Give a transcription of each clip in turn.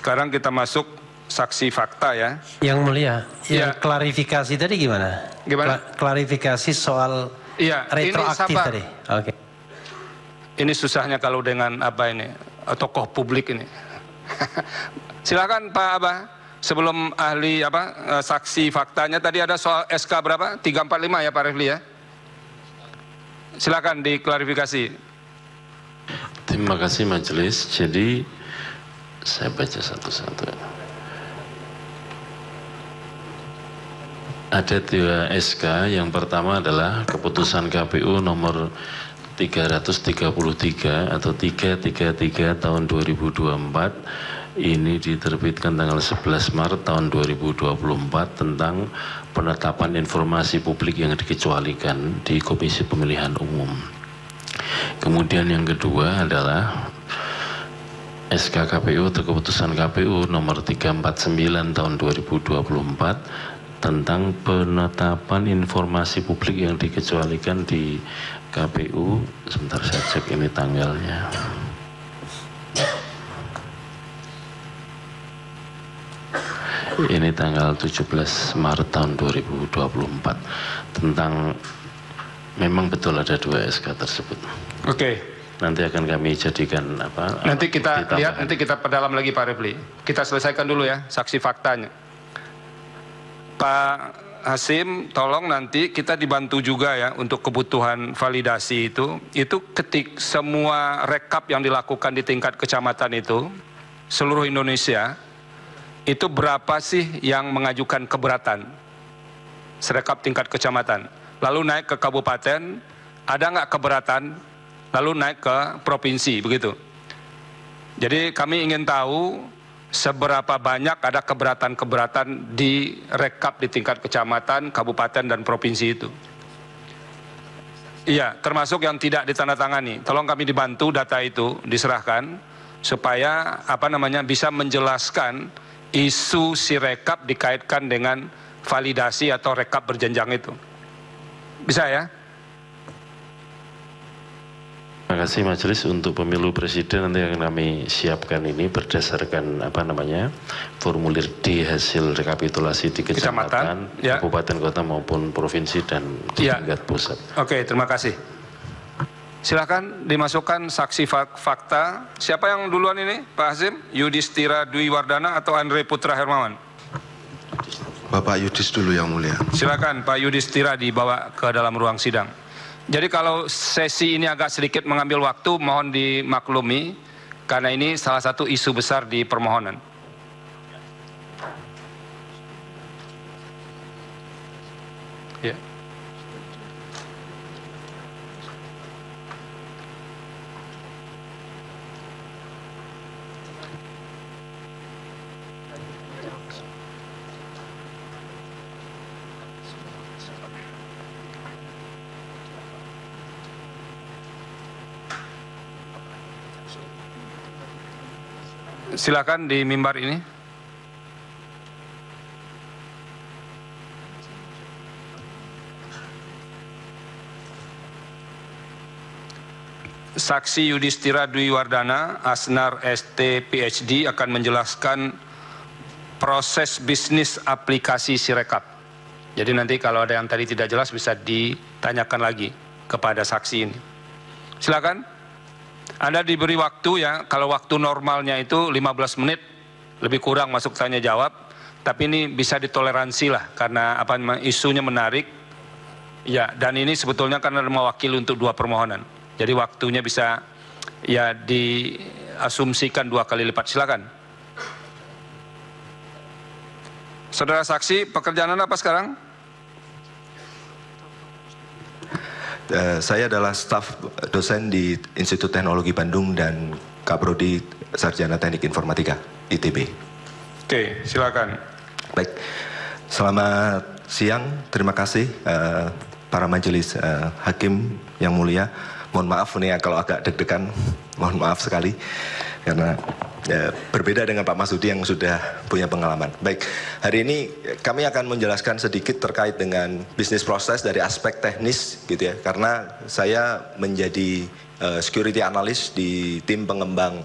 sekarang kita masuk saksi fakta ya. Yang mulia, yang klarifikasi tadi gimana? Klarifikasi soal retroaktif tadi. Oke. Ini susahnya kalau dengan apa ini, tokoh publik ini. Silakan Pak Abah, sebelum ahli saksi faktanya tadi ada soal SK berapa? 345 ya Pak Refli ya. Silakan diklarifikasi. Terima kasih majelis. Jadi saya baca satu-satu. Ada 2 SK. Yang pertama adalah keputusan KPU nomor 333 atau 333 tahun 2024. Ini diterbitkan tanggal 11 Maret tahun 2024 tentang penetapan informasi publik yang dikecualikan di Komisi Pemilihan Umum. Kemudian yang kedua adalah SK KPU atau keputusan KPU nomor 349 tahun 2024 tentang penetapan informasi publik yang dikecualikan di KPU. Sebentar saya cek ini tanggalnya. Ini tanggal 17 Maret tahun 2024 tentang, memang betul ada 2 SK tersebut. Oke. Nanti akan kami jadikan apa? Nanti kita lihat, nanti kita perdalam lagi Pak Refli. Kita selesaikan dulu ya saksi faktanya. Pak Hasim, tolong nanti kita dibantu juga ya untuk kebutuhan validasi itu ketik semua rekap yang dilakukan di tingkat kecamatan itu seluruh Indonesia, itu berapa sih yang mengajukan keberatan serekap tingkat kecamatan, lalu naik ke kabupaten, ada nggak keberatan, lalu naik ke provinsi, begitu. Jadi kami ingin tahu seberapa banyak ada keberatan-keberatan di rekap di tingkat kecamatan, kabupaten, dan provinsi itu. Iya, termasuk yang tidak ditandatangani. Tolong kami dibantu data itu diserahkan supaya bisa menjelaskan isu si rekap dikaitkan dengan validasi atau rekap berjenjang itu. Bisa ya? Terima kasih majelis. Untuk pemilu presiden nanti akan kami siapkan ini berdasarkan formulir D hasil rekapitulasi di kecamatan, ya, kabupaten, kota maupun provinsi dan di tingkat pusat. Oke, terima kasih. Silakan dimasukkan saksi fakta. Siapa yang duluan ini, Pak Hasim? Yudhistira Dwi Wardana atau Andre Putra Hermawan? Bapak Yudhis dulu yang mulia. Silakan Pak Yudhistira dibawa ke dalam ruang sidang. Jadi kalau sesi ini agak sedikit mengambil waktu, mohon dimaklumi, karena ini salah satu isu besar di permohonan. Ya. Silakan di mimbar ini. Saksi Yudhistira Dwi Wardana, Asnar ST PhD, akan menjelaskan proses bisnis aplikasi Sirekap. Jadi nanti kalau ada yang tadi tidak jelas bisa ditanyakan lagi kepada saksi ini. Silakan. Anda diberi waktu ya, kalau waktu normalnya itu 15 menit, lebih kurang masuk tanya jawab, tapi ini bisa ditoleransi lah, karena isunya menarik, ya, dan ini sebetulnya karena mewakili untuk 2 permohonan, jadi waktunya bisa ya diasumsikan 2 kali lipat. Silakan. Saudara saksi, pekerjaan Anda apa sekarang? Saya adalah staf dosen di Institut Teknologi Bandung dan Kaprodi Sarjana Teknik Informatika ITB. Oke, silakan. Baik, selamat siang. Terima kasih para majelis hakim yang mulia. Mohon maaf nih kalau agak deg-degan, mohon maaf sekali karena berbeda dengan Pak Masudi yang sudah punya pengalaman. Baik, hari ini kami akan menjelaskan sedikit terkait dengan bisnis proses dari aspek teknis gitu ya, karena saya menjadi security analyst di tim pengembang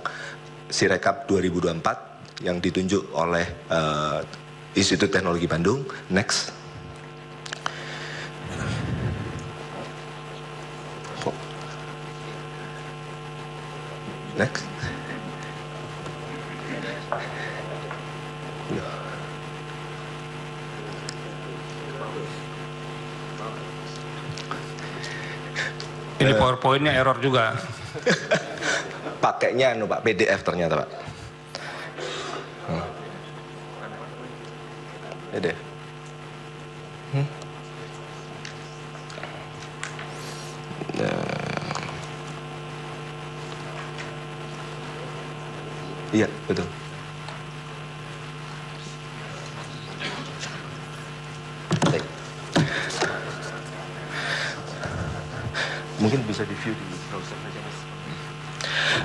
Sirekap 2024 yang ditunjuk oleh Institut Teknologi Bandung. Next. Next. Ini PowerPoint-nya error juga. Pakainya Pak PDF ternyata Pak. PDF. Iya, betul. Baik. Mungkin bisa di-view di browser saja, Mas.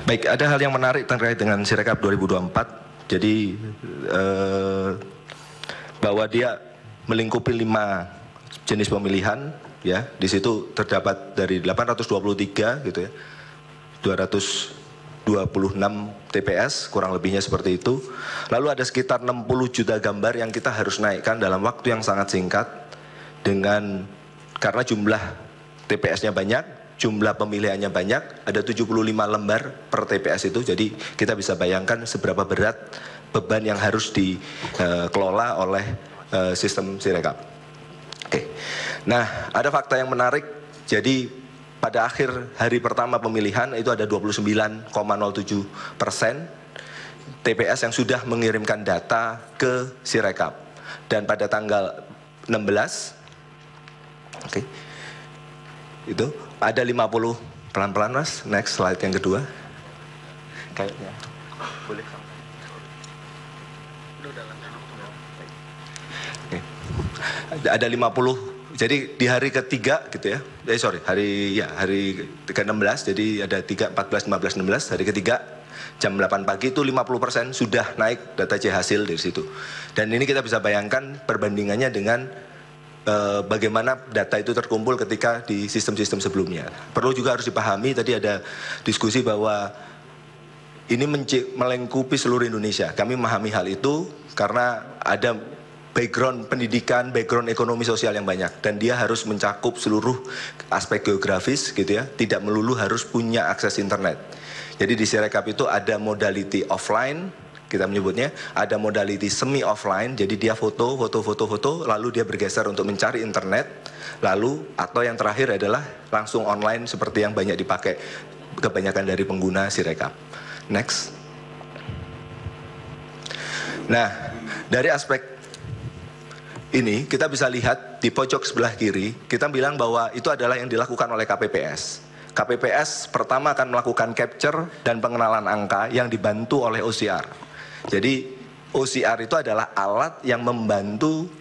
Baik, ada hal yang menarik terkait dengan Sirekap 2024. Jadi bahwa dia melingkupi 5 jenis pemilihan, ya. Di situ terdapat dari 823 gitu ya. 226 TPS, kurang lebihnya seperti itu. Lalu ada sekitar 60 juta gambar yang kita harus naikkan dalam waktu yang sangat singkat karena jumlah TPS-nya banyak, jumlah pemilihannya banyak, ada 75 lembar per TPS itu. Jadi kita bisa bayangkan seberapa berat beban yang harus dikelola oleh sistem Sirekap. Oke. Nah, ada fakta yang menarik. Jadi pada akhir hari pertama pemilihan itu ada 29,07% TPS yang sudah mengirimkan data ke Sirekap. Dan pada tanggal 16, oke, itu ada 50, pelan-pelan Mas, next slide yang kedua. Kayaknya, boleh. Oke. Ada 50. Jadi di hari ketiga gitu ya, hari ke-16, jadi ada 3, 14, 15, 16, hari ketiga jam 8 pagi itu 50% sudah naik data C hasil dari situ. Dan ini kita bisa bayangkan perbandingannya dengan bagaimana data itu terkumpul ketika di sistem-sistem sebelumnya. Perlu juga harus dipahami, tadi ada diskusi bahwa ini melingkupi seluruh Indonesia. Kami memahami hal itu karena ada background pendidikan, background ekonomi sosial yang banyak, dan dia harus mencakup seluruh aspek geografis gitu ya, tidak melulu harus punya akses internet. Jadi di Sirekap itu ada modality offline, kita menyebutnya, ada modality semi offline, jadi dia foto, lalu dia bergeser untuk mencari internet, lalu atau yang terakhir adalah langsung online seperti yang banyak dipakai kebanyakan dari pengguna Sirekap. Next. Nah, dari aspek ini kita bisa lihat di pojok sebelah kiri, kita bilang bahwa itu adalah yang dilakukan oleh KPPS. KPPS pertama akan melakukan capture dan pengenalan angka yang dibantu oleh OCR. Jadi OCR itu adalah alat yang membantu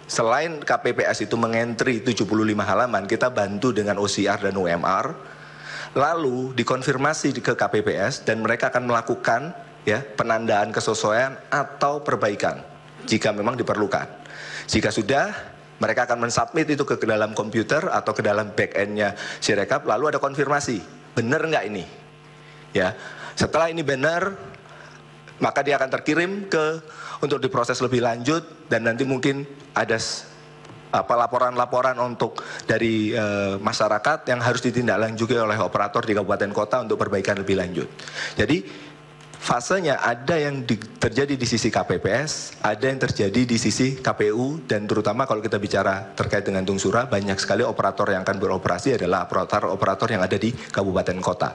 selain KPPS itu mengentry 75 halaman, kita bantu dengan OCR dan UMR, lalu dikonfirmasi ke KPPS dan mereka akan melakukan ya penandaan kesesuaian atau perbaikan jika memang diperlukan. Jika sudah, mereka akan mensubmit itu ke dalam komputer atau ke dalam back-end-nya Sirekap, lalu ada konfirmasi, benar nggak ini? Ya, setelah ini benar, maka dia akan terkirim untuk diproses lebih lanjut, dan nanti mungkin ada laporan-laporan dari masyarakat yang harus ditindaklanjuti oleh operator di kabupaten kota untuk perbaikan lebih lanjut. Jadi fasenya ada yang terjadi di sisi KPPS, ada yang terjadi di sisi KPU, dan terutama kalau kita bicara terkait dengan Tungsura, banyak sekali operator yang akan beroperasi adalah operator yang ada di kabupaten kota.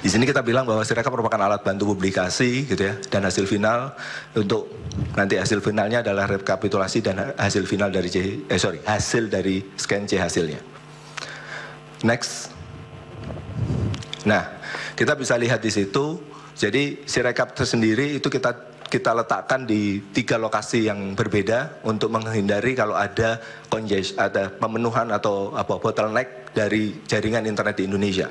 Di sini kita bilang bahwa Sirekap merupakan alat bantu publikasi gitu ya, dan hasil final untuk nanti hasil finalnya adalah rekapitulasi dan hasil final dari hasil dari scan C hasilnya. Next. Nah, kita bisa lihat di situ. Jadi Sirekap tersendiri itu kita letakkan di 3 lokasi yang berbeda untuk menghindari kalau ada pemenuhan atau bottleneck dari jaringan internet di Indonesia.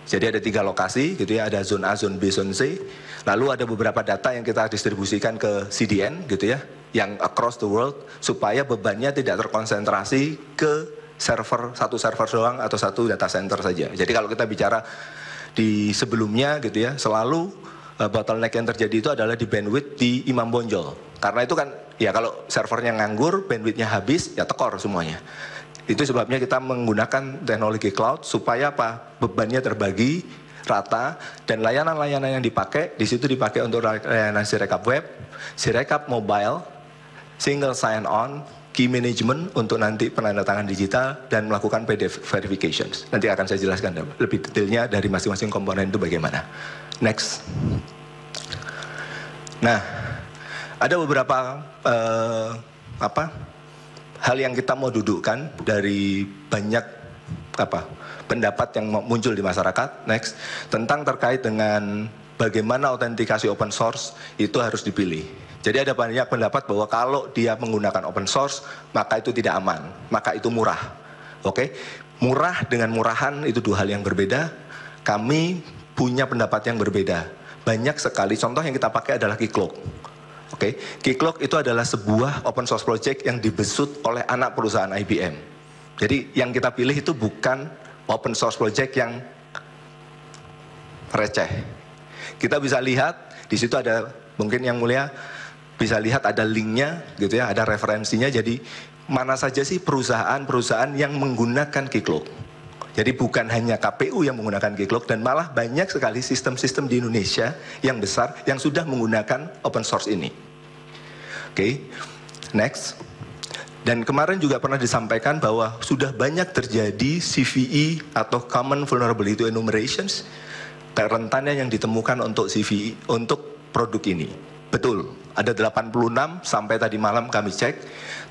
Jadi ada 3 lokasi gitu ya, ada zona A, zona B, zona C. Lalu ada beberapa data yang kita distribusikan ke CDN gitu ya, yang across the world, supaya bebannya tidak terkonsentrasi ke satu server doang atau satu data center saja. Jadi kalau kita bicara di sebelumnya gitu ya, selalu bottleneck yang terjadi itu adalah di bandwidth di Imam Bonjol. Karena itu kan, ya kalau servernya nganggur, bandwidthnya habis, ya tekor semuanya. Itu sebabnya kita menggunakan teknologi cloud supaya apa? Bebannya terbagi rata dan layanan-layanan yang dipakai di situ dipakai untuk layanan Sirekap web, Sirekap mobile, single sign on, key management untuk nanti penandatangan digital dan melakukan PDF verifications. Nanti akan saya jelaskan lebih detailnya dari masing-masing komponen itu bagaimana. Next. Nah, ada beberapa hal yang kita mau dudukkan dari banyak pendapat yang muncul di masyarakat. Next, tentang terkait dengan bagaimana autentikasi open source itu harus dipilih. Jadi ada banyak pendapat bahwa kalau dia menggunakan open source maka itu tidak aman, maka itu murah. Oke, murah dengan murahan itu dua hal yang berbeda. Kami punya pendapat yang berbeda. Banyak sekali contoh yang kita pakai adalah Keycloak. Oke, Keycloak itu adalah sebuah open source project yang dibesut oleh anak perusahaan IBM. Jadi yang kita pilih itu bukan open source project yang receh. Kita bisa lihat di situ ada, mungkin yang mulia bisa lihat ada linknya gitu ya, ada referensinya. Jadi mana saja sih perusahaan-perusahaan yang menggunakan Keycloak. Jadi bukan hanya KPU yang menggunakan Keycloak, dan malah banyak sekali sistem-sistem di Indonesia yang besar yang sudah menggunakan open source ini. Oke, next. Dan kemarin juga pernah disampaikan bahwa sudah banyak terjadi CVE atau Common Vulnerability Enumerations, rentannya yang ditemukan untuk CVE, untuk produk ini. Betul, ada 86 sampai tadi malam kami cek.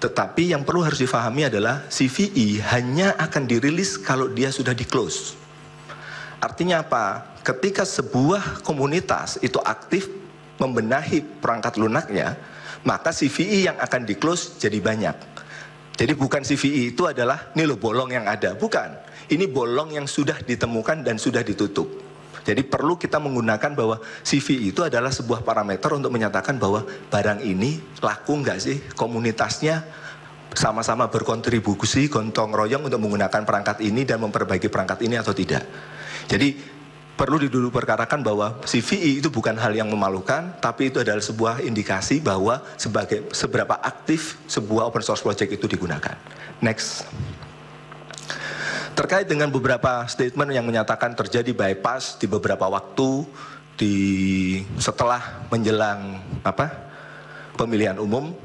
Tetapi yang perlu harus difahami adalah CVE hanya akan dirilis kalau dia sudah di-close. Artinya apa? Ketika sebuah komunitas itu aktif membenahi perangkat lunaknya, maka CVE yang akan di-close jadi banyak. Jadi bukan CVE itu adalah ini loh bolong yang ada, bukan. Ini bolong yang sudah ditemukan dan sudah ditutup. Jadi perlu kita menggunakan bahwa CVE itu adalah sebuah parameter untuk menyatakan bahwa barang ini laku nggak sih, komunitasnya sama-sama berkontribusi, gotong royong untuk menggunakan perangkat ini dan memperbaiki perangkat ini atau tidak. Jadi perlu diperkarakan bahwa CVE itu bukan hal yang memalukan, tapi itu adalah sebuah indikasi bahwa seberapa aktif sebuah open source project itu digunakan. Next. Terkait dengan beberapa statement yang menyatakan terjadi bypass di beberapa waktu setelah menjelang pemilihan umum,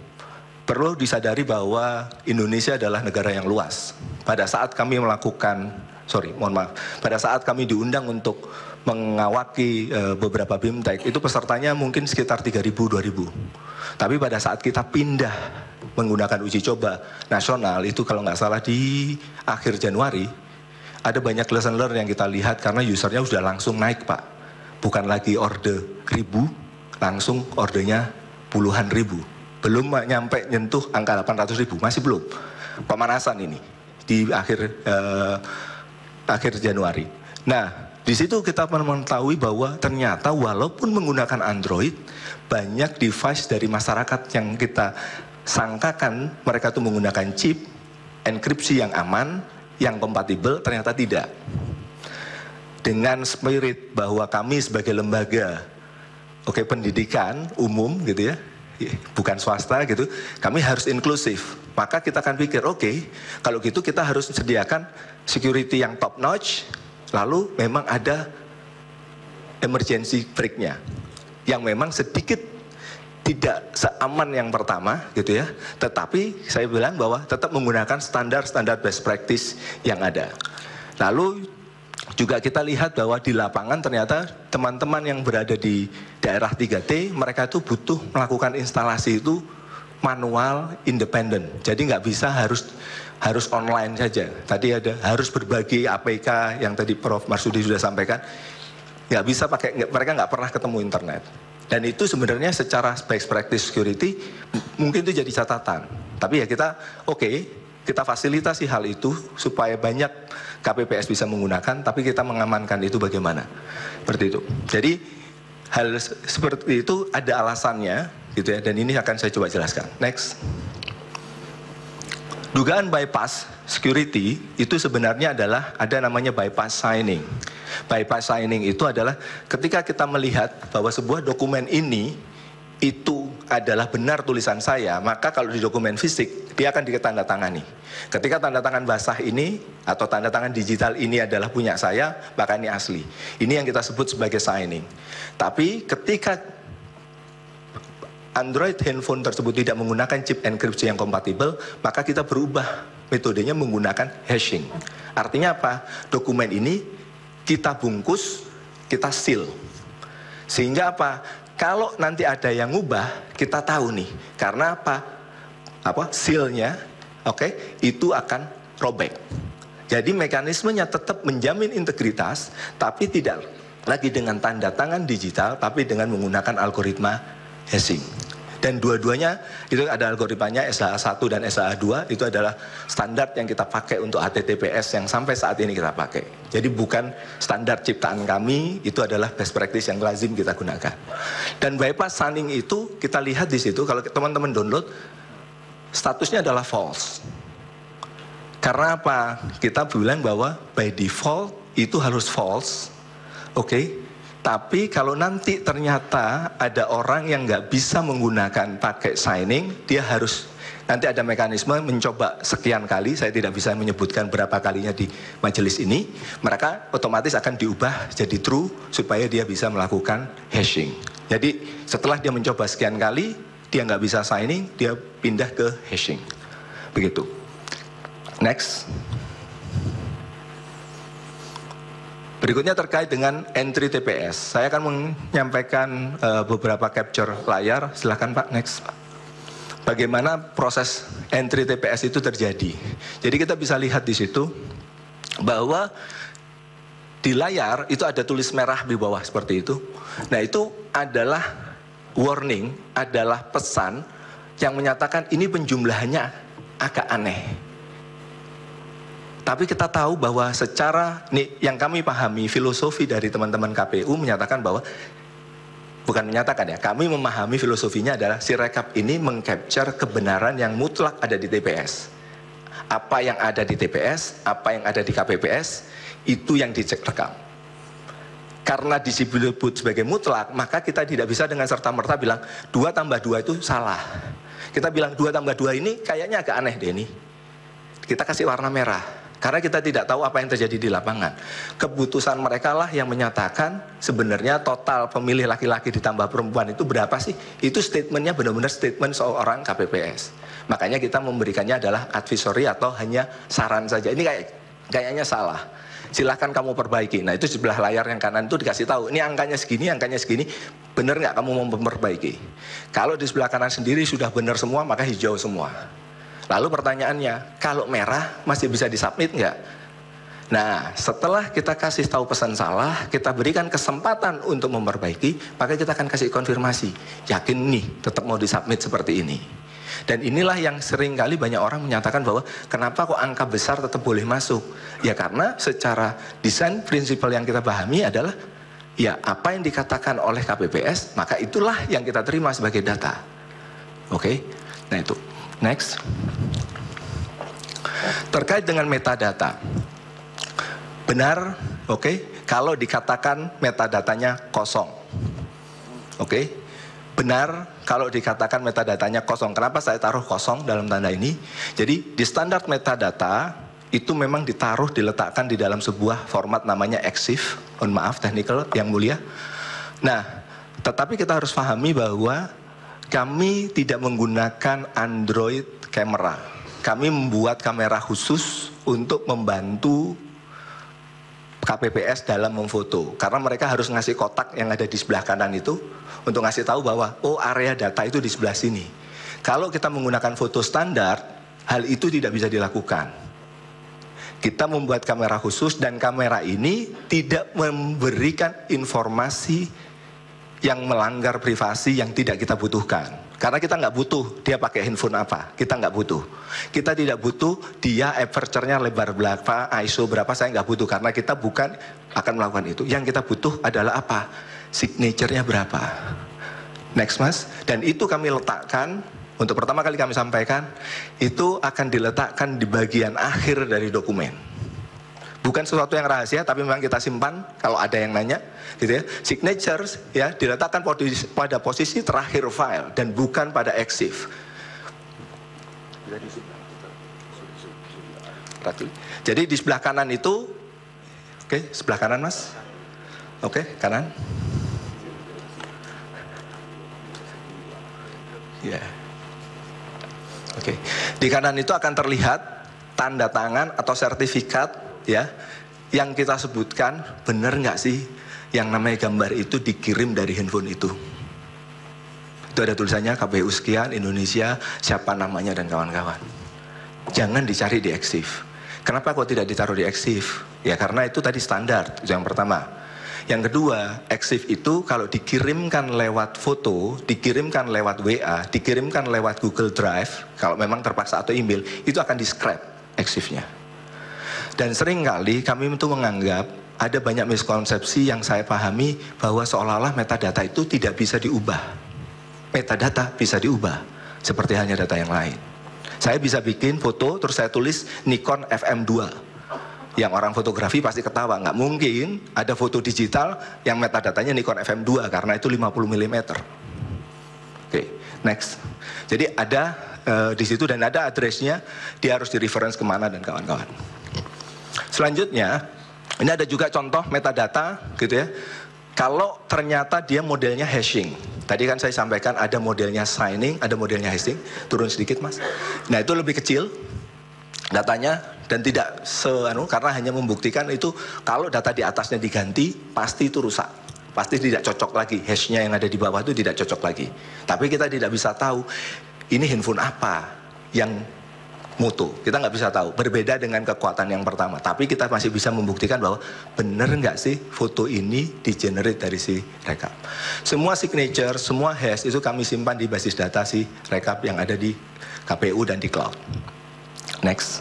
perlu disadari bahwa Indonesia adalah negara yang luas. Pada saat kami pada saat kami diundang untuk mengawaki beberapa BIMTEK, itu pesertanya mungkin sekitar 3.000-2.000. Tapi pada saat kita pindah menggunakan uji coba nasional, itu kalau nggak salah di akhir Januari, ada banyak lesson learn yang kita lihat karena usernya sudah langsung naik, Pak. Bukan lagi order 1.000, langsung ordernya puluhan ribu. Belum nyampe nyentuh angka 800.000, masih belum. Pemanasan ini di akhir Januari. Nah, di situ kita mengetahui bahwa ternyata walaupun menggunakan Android, banyak device dari masyarakat yang kita sangkakan mereka tuh menggunakan chip, enkripsi yang aman, yang kompatibel, ternyata tidak. Dengan spirit bahwa kami sebagai lembaga pendidikan umum gitu ya, bukan swasta gitu, kami harus inklusif. Maka kita akan pikir, kalau gitu kita harus sediakan security yang top notch, lalu memang ada emergency break-nya yang memang sedikit tidak seaman yang pertama gitu ya, tetapi saya bilang bahwa tetap menggunakan standar best practice yang ada. Lalu juga kita lihat bahwa di lapangan ternyata teman-teman yang berada di daerah 3T, mereka itu butuh melakukan instalasi itu manual, independen. Jadi nggak bisa harus online saja. Tadi ada harus berbagi APK yang tadi Prof. Marsudi sudah sampaikan. Nggak bisa mereka nggak pernah ketemu internet. Dan itu sebenarnya secara best practice security mungkin itu jadi catatan. Tapi ya kita fasilitasi hal itu supaya banyak KPPS bisa menggunakan, tapi kita mengamankan itu bagaimana. Seperti itu. Jadi hal seperti itu ada alasannya gitu ya, dan ini akan saya coba jelaskan. Next. Dugaan bypass security itu sebenarnya adalah ada namanya bypass signing. Bypass signing itu adalah ketika kita melihat bahwa sebuah dokumen ini itu adalah benar tulisan saya, maka kalau di dokumen fisik dia akan ditandatangani. Ketika tanda tangan basah ini atau tanda tangan digital ini adalah punya saya, maka ini asli. Ini yang kita sebut sebagai signing. Tapi ketika Android handphone tersebut tidak menggunakan chip enkripsi yang kompatibel, maka kita berubah metodenya menggunakan hashing. Artinya apa? Dokumen ini kita bungkus, kita seal. Sehingga apa? Kalau nanti ada yang ngubah, kita tahu nih. Karena apa? Sealnya, itu akan robek. Jadi mekanismenya tetap menjamin integritas, tapi tidak lagi dengan tanda tangan digital, tapi dengan menggunakan algoritma hashing. Dan dua-duanya itu ada algoritmanya SHA-1 dan SHA-2, itu adalah standar yang kita pakai untuk HTTPS yang sampai saat ini kita pakai. Jadi bukan standar ciptaan kami, itu adalah best practice yang lazim kita gunakan. Dan bypass signing itu kita lihat di situ, kalau teman-teman download, statusnya adalah false. Karena apa? Kita bilang bahwa by default itu harus false, Tapi kalau nanti ternyata ada orang yang nggak bisa menggunakan pakai signing, dia harus nanti ada mekanisme mencoba sekian kali, saya tidak bisa menyebutkan berapa kalinya di majelis ini, mereka otomatis akan diubah jadi true supaya dia bisa melakukan hashing. Jadi setelah dia mencoba sekian kali, dia nggak bisa signing, dia pindah ke hashing. Begitu. Next. Berikutnya terkait dengan entry TPS. Saya akan menyampaikan beberapa capture layar. Silakan Pak, next. Bagaimana proses entry TPS itu terjadi. Jadi kita bisa lihat di situ bahwa di layar itu ada tulis merah di bawah seperti itu. Nah itu adalah warning, adalah pesan yang menyatakan ini penjumlahannya agak aneh. Tapi kita tahu bahwa secara, nih yang kami pahami filosofi dari teman-teman KPU menyatakan bahwa, bukan menyatakan ya, kami memahami filosofinya adalah si rekap ini mengcapture kebenaran yang mutlak ada di TPS. Apa yang ada di TPS, apa yang ada di KPPS, itu yang dicek rekam. Karena disebut sebagai mutlak, maka kita tidak bisa dengan serta-merta bilang 2 tambah 2 itu salah. Kita bilang 2 tambah 2 ini kayaknya agak aneh deh ini. Kita kasih warna merah. Karena kita tidak tahu apa yang terjadi di lapangan. Keputusan mereka lah yang menyatakan sebenarnya total pemilih laki-laki ditambah perempuan itu berapa sih? Itu statementnya benar-benar statement seorang KPPS. Makanya kita memberikannya adalah advisory atau hanya saran saja. Ini kayaknya salah. Silahkan kamu perbaiki. Nah itu sebelah layar yang kanan itu dikasih tahu. Ini angkanya segini. Benar nggak kamu mau memperbaiki? Kalau di sebelah kanan sendiri sudah benar semua, maka hijau semua. Lalu pertanyaannya, kalau merah masih bisa disubmit nggak? Nah, setelah kita kasih tahu pesan salah, kita berikan kesempatan untuk memperbaiki, maka kita akan kasih konfirmasi. Yakin nih, tetap mau disubmit seperti ini. Dan inilah yang sering kali banyak orang menyatakan bahwa kenapa kok angka besar tetap boleh masuk? Ya karena secara desain prinsipal yang kita pahami adalah, ya apa yang dikatakan oleh KPPS, maka itulah yang kita terima sebagai data. Nah itu. Next. Terkait dengan metadata. Benar, kalau dikatakan metadatanya kosong. Benar kalau dikatakan metadatanya kosong. Kenapa saya taruh kosong dalam tanda ini? Jadi di standar metadata itu memang diletakkan di dalam sebuah format namanya EXIF. Mohon maaf technical yang mulia. Nah, tetapi kita harus pahami bahwa kami tidak menggunakan Android camera. Kami membuat kamera khusus untuk membantu KPPS dalam memfoto. Karena mereka harus ngasih kotak yang ada di sebelah kanan itu untuk ngasih tahu bahwa, oh area data itu di sebelah sini. Kalau kita menggunakan foto standar, hal itu tidak bisa dilakukan. Kita membuat kamera khusus dan kamera ini tidak memberikan informasi yang melanggar privasi yang tidak kita butuhkan. Karena kita nggak butuh dia pakai handphone apa, kita nggak butuh. Kita tidak butuh dia aperture-nya lebar berapa, ISO berapa, saya nggak butuh. Karena kita bukan akan melakukan itu. Yang kita butuh adalah apa? Signature-nya berapa. Next mas. Dan itu kami letakkan untuk pertama kali kami sampaikan, itu akan diletakkan di bagian akhir dari dokumen. Bukan sesuatu yang rahasia, tapi memang kita simpan kalau ada yang nanya, gitu ya. Signatures ya diletakkan pada posisi terakhir file dan bukan pada EXIF. Jadi di sebelah kanan itu, oke, sebelah kanan Mas, oke, kanan. Ya. Oke. Di kanan itu akan terlihat tanda tangan atau sertifikat ya yang kita sebutkan benar nggak sih yang namanya gambar itu dikirim dari handphone itu. Itu ada tulisannya KPU sekian Indonesia, siapa namanya dan kawan-kawan. Jangan dicari di EXIF. Kenapa kok tidak ditaruh di EXIF? Ya karena itu tadi standar, itu yang pertama. Yang kedua, EXIF itu kalau dikirimkan lewat foto, dikirimkan lewat WA, dikirimkan lewat Google Drive, kalau memang terpaksa atau email, itu akan di-scrap EXIF-nya. Dan seringkali kami itu menganggap ada banyak miskonsepsi yang saya pahami bahwa seolah-olah metadata itu tidak bisa diubah. Metadata bisa diubah, seperti halnya data yang lain. Saya bisa bikin foto, terus saya tulis Nikon FM2. Yang orang fotografi pasti ketawa, nggak mungkin ada foto digital yang metadatanya Nikon FM2 karena itu 50 mm. Oke, next. Jadi ada di situ dan ada addressnya, dia harus di reference kemana dan kawan-kawan. Selanjutnya, ini ada juga contoh metadata, gitu ya. Kalau ternyata dia modelnya hashing, tadi kan saya sampaikan ada modelnya signing, ada modelnya hashing. Turun sedikit Mas. Nah itu lebih kecil datanya dan tidak karena hanya membuktikan itu kalau data di atasnya diganti pasti itu rusak, pasti tidak cocok lagi, hashnya yang ada di bawah itu tidak cocok lagi. Tapi kita tidak bisa tahu ini handphone apa yang mutu, kita nggak bisa tahu. Berbeda dengan kekuatan yang pertama, tapi kita masih bisa membuktikan bahwa benar nggak sih foto ini di-generate dari si rekap. Semua signature, semua hash itu kami simpan di basis data si rekap yang ada di KPU dan di cloud. Next.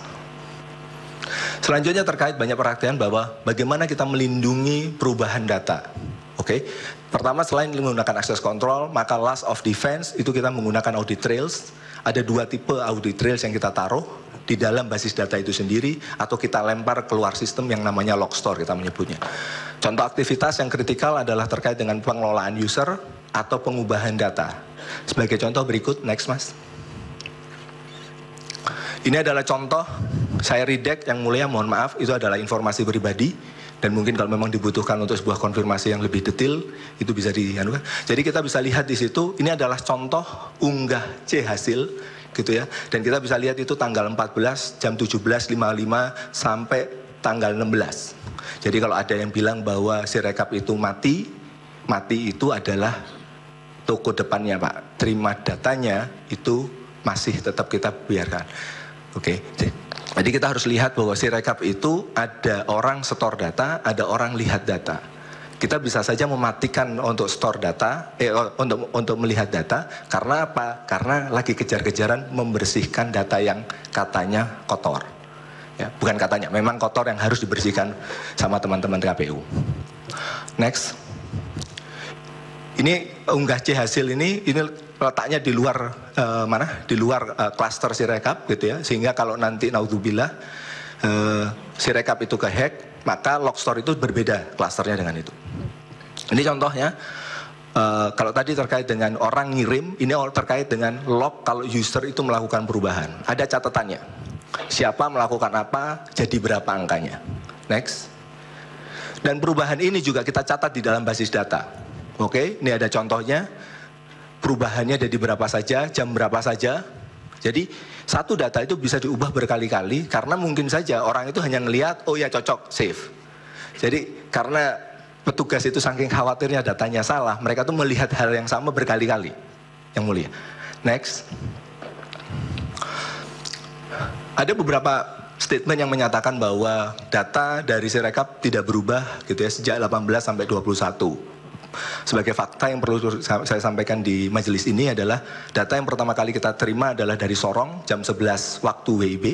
Selanjutnya terkait banyak perhatian bahwa bagaimana kita melindungi perubahan data. Oke. Pertama selain menggunakan access control, maka last of defense itu kita menggunakan audit trails. Ada dua tipe audit trails yang kita taruh di dalam basis data itu sendiri atau kita lempar keluar sistem yang namanya log store kita menyebutnya. Contoh aktivitas yang kritikal adalah terkait dengan pengelolaan user atau pengubahan data. Sebagai contoh berikut, next Mas. Ini adalah contoh, saya redact yang mulia, mohon maaf, itu adalah informasi pribadi dan mungkin kalau memang dibutuhkan untuk sebuah konfirmasi yang lebih detail, itu bisa dianukan. Jadi kita bisa lihat di situ, ini adalah contoh unggah C hasil, gitu ya. Dan kita bisa lihat itu tanggal 14 jam 17.55 sampai tanggal 16. Jadi kalau ada yang bilang bahwa si rekap itu mati itu adalah toko depannya Pak. Terima datanya itu masih tetap kita biarkan. Oke, jadi kita harus lihat bahwa si rekap itu ada orang store data, ada orang lihat data. Kita bisa saja mematikan untuk store data, untuk melihat data. Karena apa? Karena lagi kejar-kejaran membersihkan data yang katanya kotor. Ya, bukan katanya, memang kotor yang harus dibersihkan sama teman-teman KPU. Next. Ini unggah C hasil ini letaknya di luar di luar klaster Sirekap gitu ya, sehingga kalau nanti naudzubillah Sirekap itu kehack, maka log store itu berbeda klasternya dengan itu. Ini contohnya, kalau tadi terkait dengan orang ngirim, ini terkait dengan log kalau user itu melakukan perubahan. Ada catatannya, siapa melakukan apa, jadi berapa angkanya. Next. Dan perubahan ini juga kita catat di dalam basis data. Oke, ini ada contohnya. Perubahannya dari berapa saja, jam berapa saja. Jadi satu data itu bisa diubah berkali-kali karena mungkin saja orang itu hanya ngelihat, oh ya cocok, save. Jadi karena petugas itu saking khawatirnya datanya salah, mereka tuh melihat hal yang sama berkali-kali. Yang mulia. Next. Ada beberapa statement yang menyatakan bahwa data dari Sirekap tidak berubah gitu ya sejak 18 sampai 21. Sebagai fakta yang perlu saya sampaikan di majelis ini adalah data yang pertama kali kita terima adalah dari Sorong jam 11 waktu WIB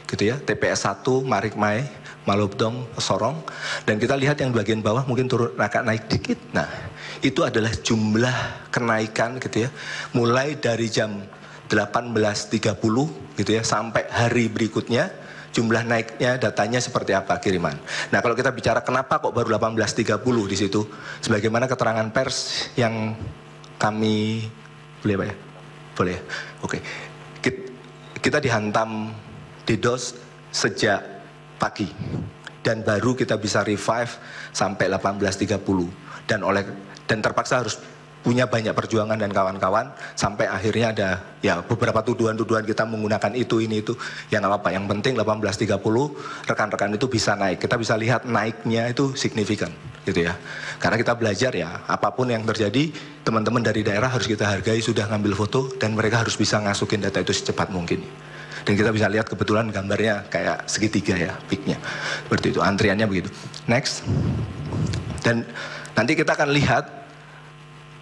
gitu ya, TPS 1 Marikmai Malobdong Sorong, dan kita lihat yang bagian bawah mungkin turun agak naik dikit. Nah itu adalah jumlah kenaikan gitu ya, mulai dari jam 18.30 gitu ya, sampai hari berikutnya jumlah naiknya datanya seperti apa kiriman. Nah, kalau kita bicara kenapa kok baru 18.30 di situ, sebagaimana keterangan pers yang kami boleh Pak ya? Boleh ya? Oke. Kita dihantam DDoS sejak pagi dan baru kita bisa revive sampai 18.30 dan terpaksa harus punya banyak perjuangan dan kawan-kawan sampai akhirnya ada ya beberapa tuduhan-tuduhan kita menggunakan itu yang apa-apa, yang penting 18.30 rekan-rekan itu bisa naik. Kita bisa lihat naiknya itu signifikan gitu ya, karena kita belajar ya apapun yang terjadi teman-teman dari daerah harus kita hargai sudah ngambil foto dan mereka harus bisa ngasukin data itu secepat mungkin. Dan kita bisa lihat kebetulan gambarnya kayak segitiga ya, peaknya seperti itu, antriannya begitu. Next. Dan nanti kita akan lihat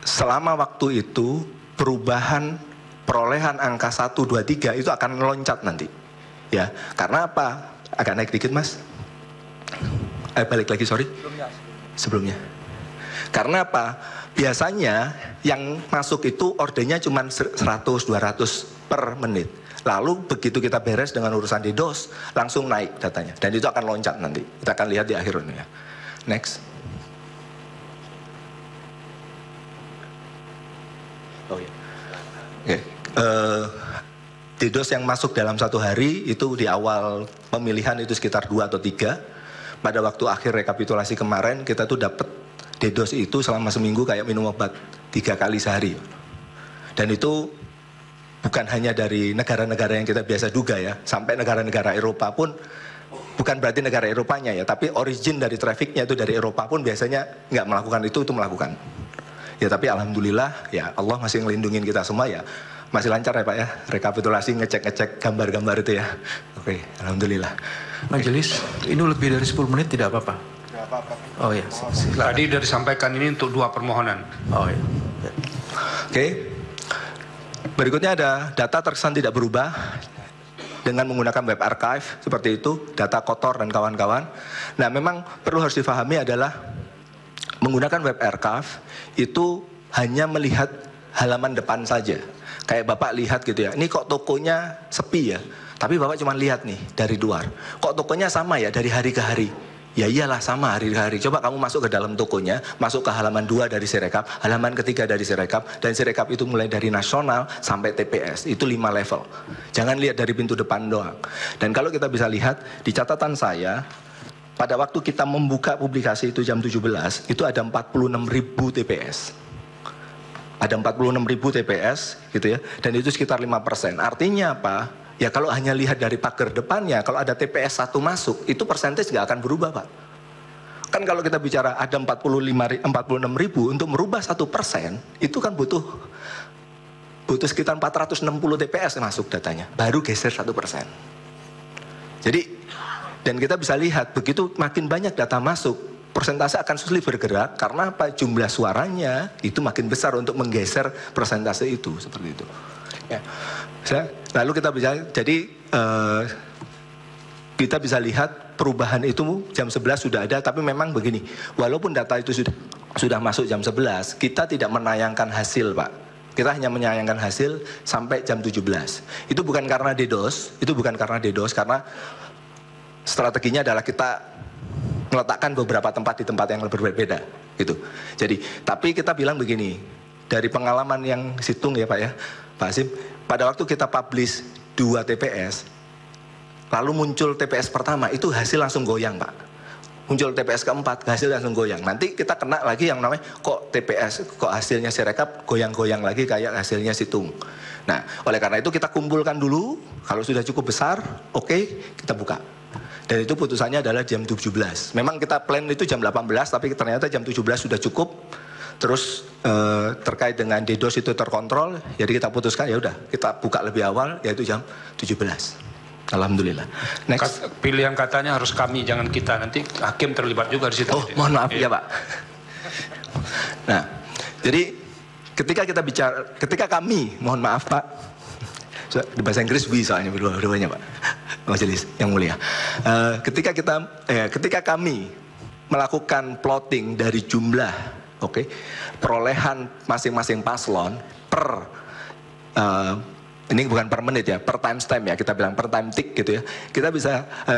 selama waktu itu perubahan perolehan angka 1, 2, 3 itu akan meloncat nanti ya, karena apa? Agak naik dikit Mas, balik lagi sorry sebelumnya. Karena apa? Biasanya yang masuk itu ordernya cuma 100, 200 per menit, lalu begitu kita beres dengan urusan DDoS langsung naik datanya dan itu akan loncat nanti, kita akan lihat di akhir ini ya. Next. Oh ya. Okay. DDoS yang masuk dalam satu hari itu di awal pemilihan itu sekitar 2 atau 3. Pada waktu akhir rekapitulasi kemarin kita tuh dapat DDoS itu selama seminggu kayak minum obat 3 kali sehari. Dan itu bukan hanya dari negara-negara yang kita biasa duga ya, sampai negara-negara Eropa pun, bukan berarti negara Eropanya ya, tapi origin dari trafficnya itu dari Eropa pun biasanya nggak melakukan itu melakukan. Ya tapi alhamdulillah ya Allah masih ngelindungin kita semua ya, masih lancar ya Pak ya, rekapitulasi ngecek gambar-gambar itu ya. Oke, alhamdulillah. Majelis, ini lebih dari 10 menit tidak apa-apa? Tidak apa-apa. Oh ya. Tadi sudah disampaikan ini untuk 2 permohonan. Oh ya. Oke. Berikutnya ada data terkesan tidak berubah dengan menggunakan web archive seperti itu, data kotor dan kawan-kawan. Nah memang perlu harus difahami adalah menggunakan web archive itu hanya melihat halaman depan saja. Kayak Bapak lihat gitu ya, ini kok tokonya sepi ya, tapi Bapak cuma lihat nih dari luar. Kok tokonya sama ya dari hari ke hari? Ya iyalah sama hari ke hari. Coba kamu masuk ke dalam tokonya, masuk ke halaman 2 dari Sirekap, halaman ketiga dari Sirekap, dan Sirekap itu mulai dari nasional sampai TPS, itu 5 level. Jangan lihat dari pintu depan doang. Dan kalau kita bisa lihat di catatan saya, pada waktu kita membuka publikasi itu jam 17, itu ada 46.000 TPS. Ada 46.000 TPS gitu ya, dan itu sekitar 5%. Artinya apa? Ya kalau hanya lihat dari pagar depannya, kalau ada TPS 1 masuk, itu persentase nggak akan berubah Pak. Kan kalau kita bicara ada 46.000 untuk merubah 1%, itu kan butuh sekitar 460 TPS masuk datanya, baru geser 1%. Jadi dan kita bisa lihat begitu makin banyak data masuk, persentase akan sulit bergerak karena apa? Jumlah suaranya itu makin besar untuk menggeser persentase itu seperti itu. Ya. Lalu kita bisa kita bisa lihat perubahan itu jam 11 sudah ada, tapi memang begini, walaupun data itu sudah masuk jam 11, kita tidak menayangkan hasil Pak. Kita hanya menyayangkan hasil sampai jam 17. Itu bukan karena DDoS, karena strateginya adalah kita meletakkan beberapa tempat di tempat yang berbeda gitu. Jadi, tapi kita bilang begini, dari pengalaman yang situng ya Pak ya, Pak Hasim, pada waktu kita publish 2 TPS, lalu muncul TPS pertama, itu hasil langsung goyang Pak. Muncul TPS keempat, hasil langsung goyang. Nanti kita kena lagi yang namanya, kok hasilnya Sirekap goyang-goyang lagi kayak hasilnya situng. Nah, oleh karena itu kita kumpulkan dulu, kalau sudah cukup besar, oke, kita buka. Dan itu putusannya adalah jam 17. Memang kita plan itu jam 18, tapi ternyata jam 17 sudah cukup. Terus terkait dengan DDoS itu terkontrol, jadi kita putuskan ya udah kita buka lebih awal, yaitu jam 17. Alhamdulillah. Next. Pilihan katanya harus kami, jangan kita. Nanti hakim terlibat juga di situ. Oh, mohon maaf ya Pak. Nah, jadi ketika kami, mohon maaf Pak, di bahasa Inggris bisa soalnya berdua-duanya Pak. Majelis yang mulia. Ketika kami melakukan plotting dari jumlah, perolehan masing-masing paslon per ini bukan per menit ya, per time stamp ya, kita bilang per time tick gitu ya.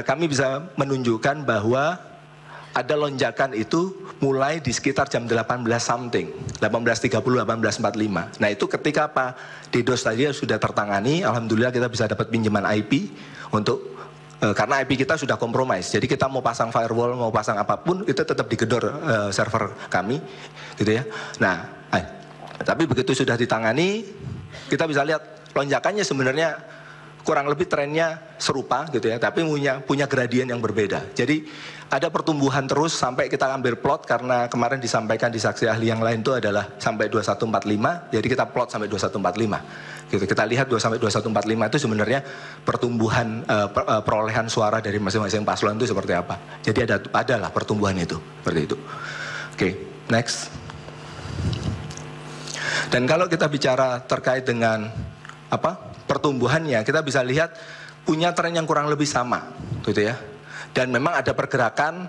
Kami bisa menunjukkan bahwa ada lonjakan itu mulai di sekitar jam 18 something, 18.30, 18.45. Nah itu ketika Pak DDoS tadi sudah tertangani, alhamdulillah kita bisa dapat pinjaman IP untuk karena IP kita sudah kompromis. Jadi kita mau pasang firewall, mau pasang apapun, itu tetap digedor server kami, gitu ya. Nah, tapi begitu sudah ditangani, kita bisa lihat lonjakannya sebenarnya kurang lebih trennya serupa gitu ya, tapi punya gradien yang berbeda. Jadi ada pertumbuhan terus sampai kita ambil plot, karena kemarin disampaikan di saksi ahli yang lain itu adalah sampai 2145, jadi kita plot sampai 2145. Gitu. Kita lihat sampai 2145 itu sebenarnya pertumbuhan perolehan suara dari masing-masing paslon itu seperti apa. Jadi adalah pertumbuhan itu, seperti itu. Oke, next. Dan kalau kita bicara terkait dengan pertumbuhannya, kita bisa lihat punya tren yang kurang lebih sama, gitu ya. Dan memang ada pergerakan,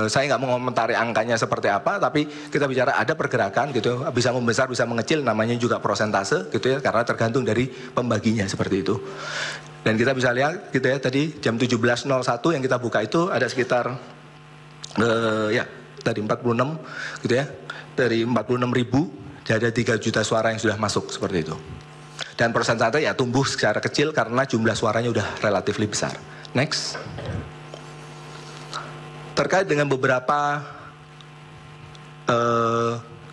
saya nggak mau mengomentari angkanya seperti apa, tapi kita bicara ada pergerakan, gitu, bisa membesar, bisa mengecil, namanya juga prosentase, gitu ya, karena tergantung dari pembaginya seperti itu. Dan kita bisa lihat, gitu ya, tadi jam 17.01 yang kita buka itu ada sekitar, tadi 46, gitu ya, dari 46.000, ada 3 juta suara yang sudah masuk seperti itu. Dan persentase ya tumbuh secara kecil karena jumlah suaranya udah relatif lebih besar. Next. Terkait dengan beberapa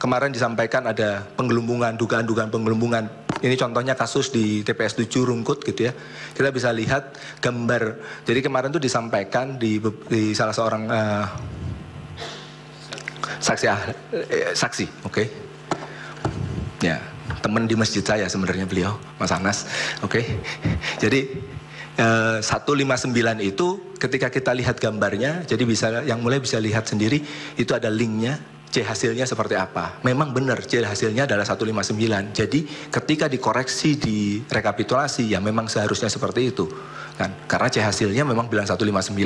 kemarin disampaikan ada penggelembungan, dugaan-dugaan penggelembungan. Ini contohnya kasus di TPS 7 Rungkut gitu ya. Kita bisa lihat gambar. Jadi kemarin itu disampaikan di salah seorang saksi, oke. Ya, teman di masjid saya sebenarnya beliau, Mas Anas. Oke. Jadi 159 itu ketika kita lihat gambarnya, jadi yang mulai bisa lihat sendiri itu ada linknya, C hasilnya seperti apa. Memang benar C hasilnya adalah 159. Jadi ketika dikoreksi di rekapitulasi ya memang seharusnya seperti itu. Kan? Karena C hasilnya memang bilang 159,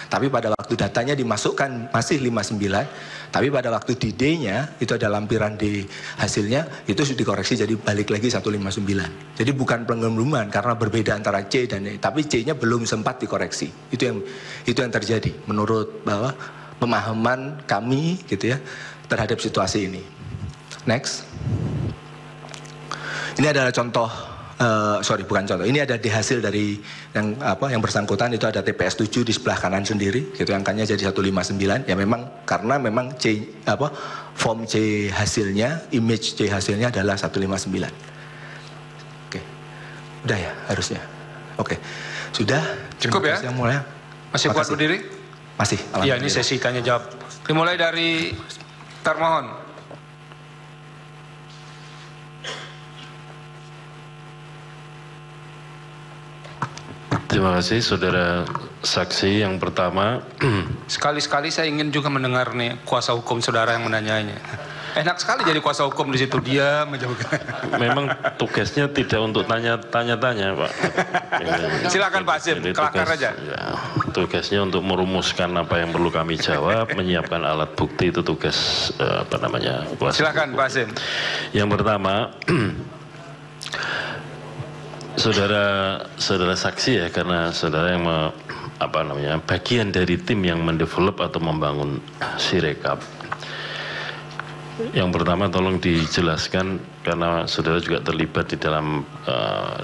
tapi pada waktu datanya dimasukkan masih 59, tapi pada waktu di D-nya itu ada lampiran D hasilnya itu sudah dikoreksi jadi balik lagi 159. Jadi bukan penggelembungan karena berbeda antara C dan E, tapi C-nya belum sempat dikoreksi. Itu yang terjadi menurut bahwa pemahaman kami gitu ya terhadap situasi ini. Next. Ini adalah contoh. Bukan contoh. Ini ada di hasil dari yang bersangkutan itu ada TPS 7 di sebelah kanan sendiri, gitu angkanya jadi 159. Ya memang karena memang form C hasilnya, image C hasilnya adalah 159. Oke. Udah ya harusnya. Oke. Sudah. Cukup ya? Mulai. Masih kuat berdiri? Masih. Iya, ini sesi tanya jawab. Dimulai dari termohon. Terima kasih saudara saksi. Yang pertama, sekali-sekali saya ingin juga mendengar nih kuasa hukum saudara yang menanyanya. Enak sekali jadi kuasa hukum di situ, diam aja. Memang tugasnya tidak untuk tanya-tanya Pak. Silakan Pak Asim, kelakar aja. Ya, tugasnya untuk merumuskan apa yang perlu kami jawab, menyiapkan alat bukti, itu tugas kuasa. Silakan Pak Asim. Yang pertama, saudara saksi ya, karena saudara yang bagian dari tim yang mendevelop atau membangun Sirekap. Yang pertama tolong dijelaskan, karena saudara juga terlibat di dalam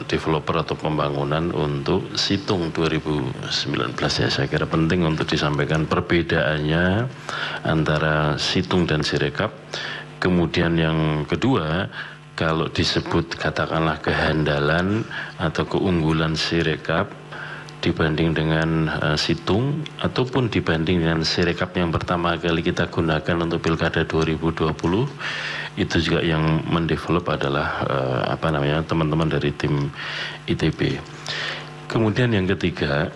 developer atau pembangunan untuk Situng 2019 ya. Saya kira penting untuk disampaikan perbedaannya antara Situng dan Sirekap. Kemudian yang kedua, kalau disebut katakanlah kehandalan atau keunggulan Sirekap dibanding dengan Situng ataupun dibanding dengan Sirekap yang pertama kali kita gunakan untuk Pilkada 2020, itu juga yang mendevelop adalah teman-teman dari tim ITB. Kemudian yang ketiga,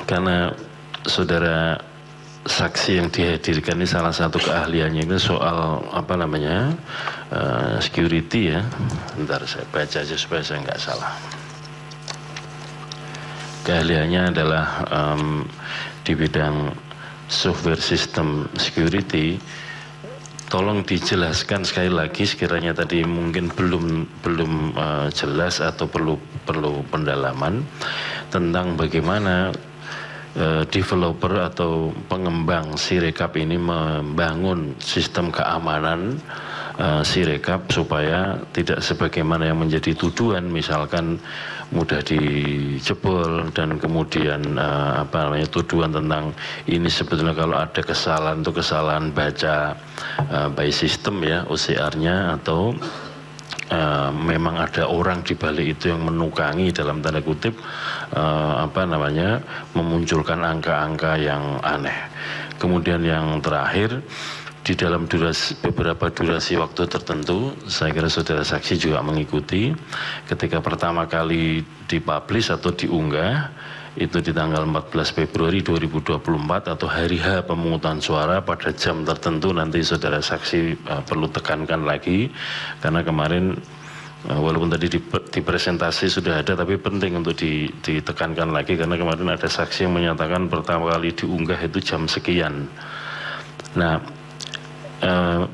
karena saudara saksi yang dihadirkan ini salah satu keahliannya itu soal security ya. Bentar saya baca aja supaya saya nggak salah. Keahliannya adalah di bidang software system security. tolong dijelaskan sekali lagi sekiranya tadi mungkin belum jelas atau perlu pendalaman tentang bagaimana developer atau pengembang Sirekap ini membangun sistem keamanan Sirekap supaya tidak sebagaimana yang menjadi tuduhan, misalkan mudah dijebol dan kemudian tuduhan tentang ini sebetulnya kalau ada kesalahan itu kesalahan baca by system ya OCR-nya, atau memang ada orang di balik itu yang menukangi dalam tanda kutip memunculkan angka-angka yang aneh. Kemudian yang terakhir, di dalam beberapa durasi waktu tertentu, saya kira saudara saksi juga mengikuti, ketika pertama kali dipublish atau diunggah, itu di tanggal 14 Februari 2024 atau hari H pemungutan suara pada jam tertentu, nanti saudara saksi perlu tekankan lagi, karena kemarin walaupun tadi di presentasi sudah ada, tapi penting untuk ditekankan lagi, karena kemarin ada saksi yang menyatakan pertama kali diunggah itu jam sekian. Nah,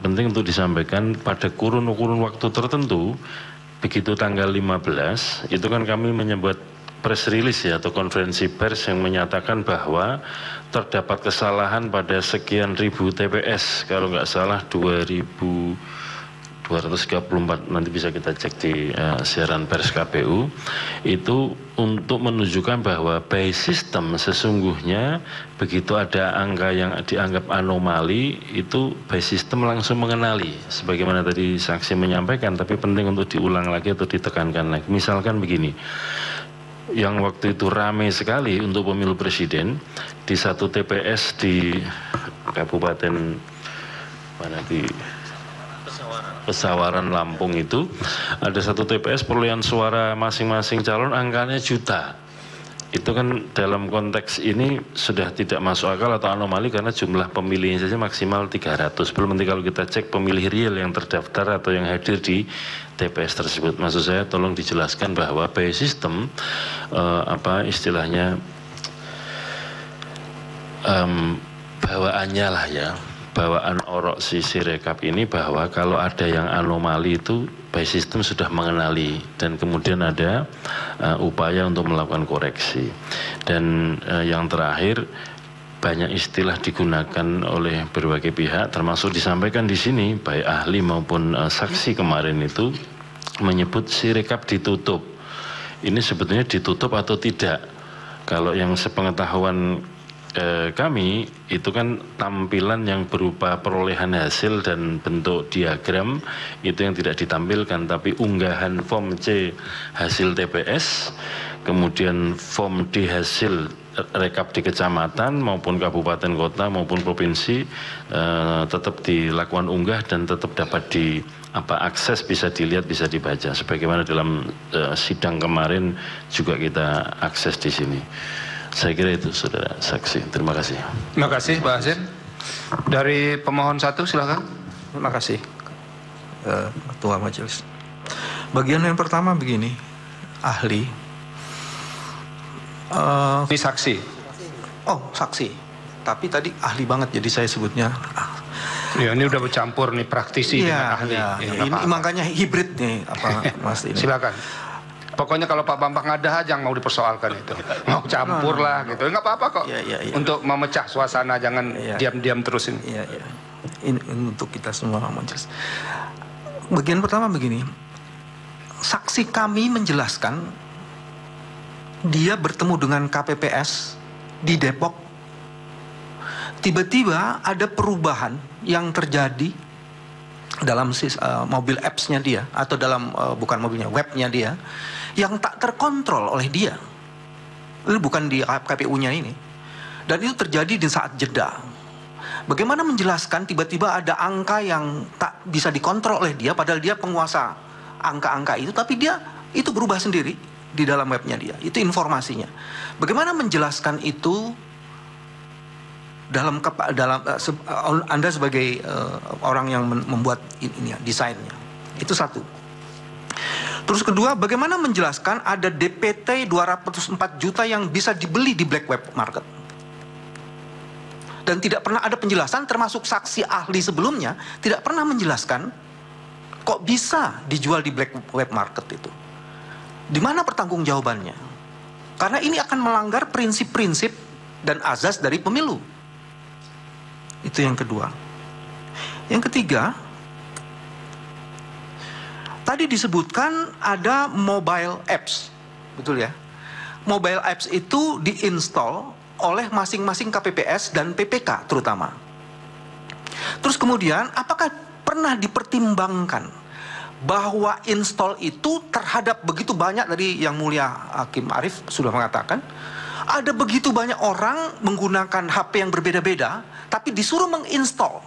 penting untuk disampaikan pada kurun waktu tertentu, begitu tanggal 15 itu kan kami menyebut press release ya, atau konferensi pers yang menyatakan bahwa terdapat kesalahan pada sekian ribu TPS, kalau nggak salah 2.234, nanti bisa kita cek di siaran pers KPU, itu untuk menunjukkan bahwa by system sesungguhnya begitu ada angka yang dianggap anomali, itu by system langsung mengenali, sebagaimana tadi saksi menyampaikan, tapi penting untuk diulang lagi atau ditekankan lagi. Misalkan begini, yang waktu itu ramai sekali untuk pemilu presiden, di satu TPS di Kabupaten mana di Pesawaran Lampung itu ada satu TPS perolehan suara masing-masing calon angkanya juta. Itu kan dalam konteks ini sudah tidak masuk akal atau anomali, karena jumlah pemilihnya saja maksimal 300. Belum nanti kalau kita cek pemilih real yang terdaftar atau yang hadir di TPS tersebut. Maksud saya tolong dijelaskan bahwa by system istilahnya bawaannya lah ya, bawaan orok si Sirekap ini, bahwa kalau ada yang anomali itu by system sudah mengenali, dan kemudian ada upaya untuk melakukan koreksi. Dan yang terakhir, banyak istilah digunakan oleh berbagai pihak, termasuk disampaikan di sini baik ahli maupun saksi kemarin itu menyebut Sirekap ditutup. Ini sebetulnya ditutup atau tidak? Kalau yang sepengetahuan kami itu kan tampilan yang berupa perolehan hasil dan bentuk diagram itu yang tidak ditampilkan, tapi unggahan form C hasil TPS, kemudian form D hasil rekap di kecamatan maupun kabupaten kota maupun provinsi tetap dilakukan unggah dan tetap dapat akses, bisa dilihat, bisa dibaca, sebagaimana dalam sidang kemarin juga kita akses di sini. Saya kira itu saudara saksi. Terima kasih. Terima kasih Pak Hasim. Dari pemohon 1 silakan. Terima kasih Ketua Majelis. Bagian yang pertama begini, ahli. Ini saksi. Oh saksi. Tapi tadi ahli banget, jadi saya sebutnya. Ya, ini udah bercampur nih praktisi dengan ahli. Ini makanya hibrid nih Mas ini. Silakan. Pokoknya kalau Pak Bambang ada aja yang mau dipersoalkan itu, mau campur lah gitu, nggak apa-apa kok. Untuk memecah suasana, jangan diam-diam terusin. Ini untuk kita semua majelis. Bagian pertama begini, saksi kami menjelaskan dia bertemu dengan KPPS di Depok. Tiba-tiba ada perubahan yang terjadi dalam mobil apps-nya dia, atau dalam bukan mobilnya, webnya dia, yang tak terkontrol oleh dia. Ini bukan di KPU-nya ini. Dan itu terjadi di saat jeda. Bagaimana menjelaskan tiba-tiba ada angka yang tak bisa dikontrol oleh dia, padahal dia penguasa angka-angka itu, tapi dia itu berubah sendiri di dalam webnya dia. Itu informasinya. Bagaimana menjelaskan itu dalam Anda sebagai orang yang membuat ini desainnya. Itu satu. Terus kedua, bagaimana menjelaskan ada DPT 204 juta yang bisa dibeli di black web market. dan tidak pernah ada penjelasan, termasuk saksi ahli sebelumnya tidak pernah menjelaskan kok bisa dijual di black web market itu. Di mana pertanggungjawabannya? Karena ini akan melanggar prinsip-prinsip dan azas dari pemilu. Itu yang kedua. Yang ketiga, tadi disebutkan ada mobile apps, betul ya? Mobile apps itu diinstal oleh masing-masing KPPS dan PPK terutama. Terus kemudian, apakah pernah dipertimbangkan bahwa install itu terhadap begitu banyak, tadi yang mulia Hakim Arief sudah mengatakan, ada begitu banyak orang menggunakan HP yang berbeda-beda, tapi disuruh menginstall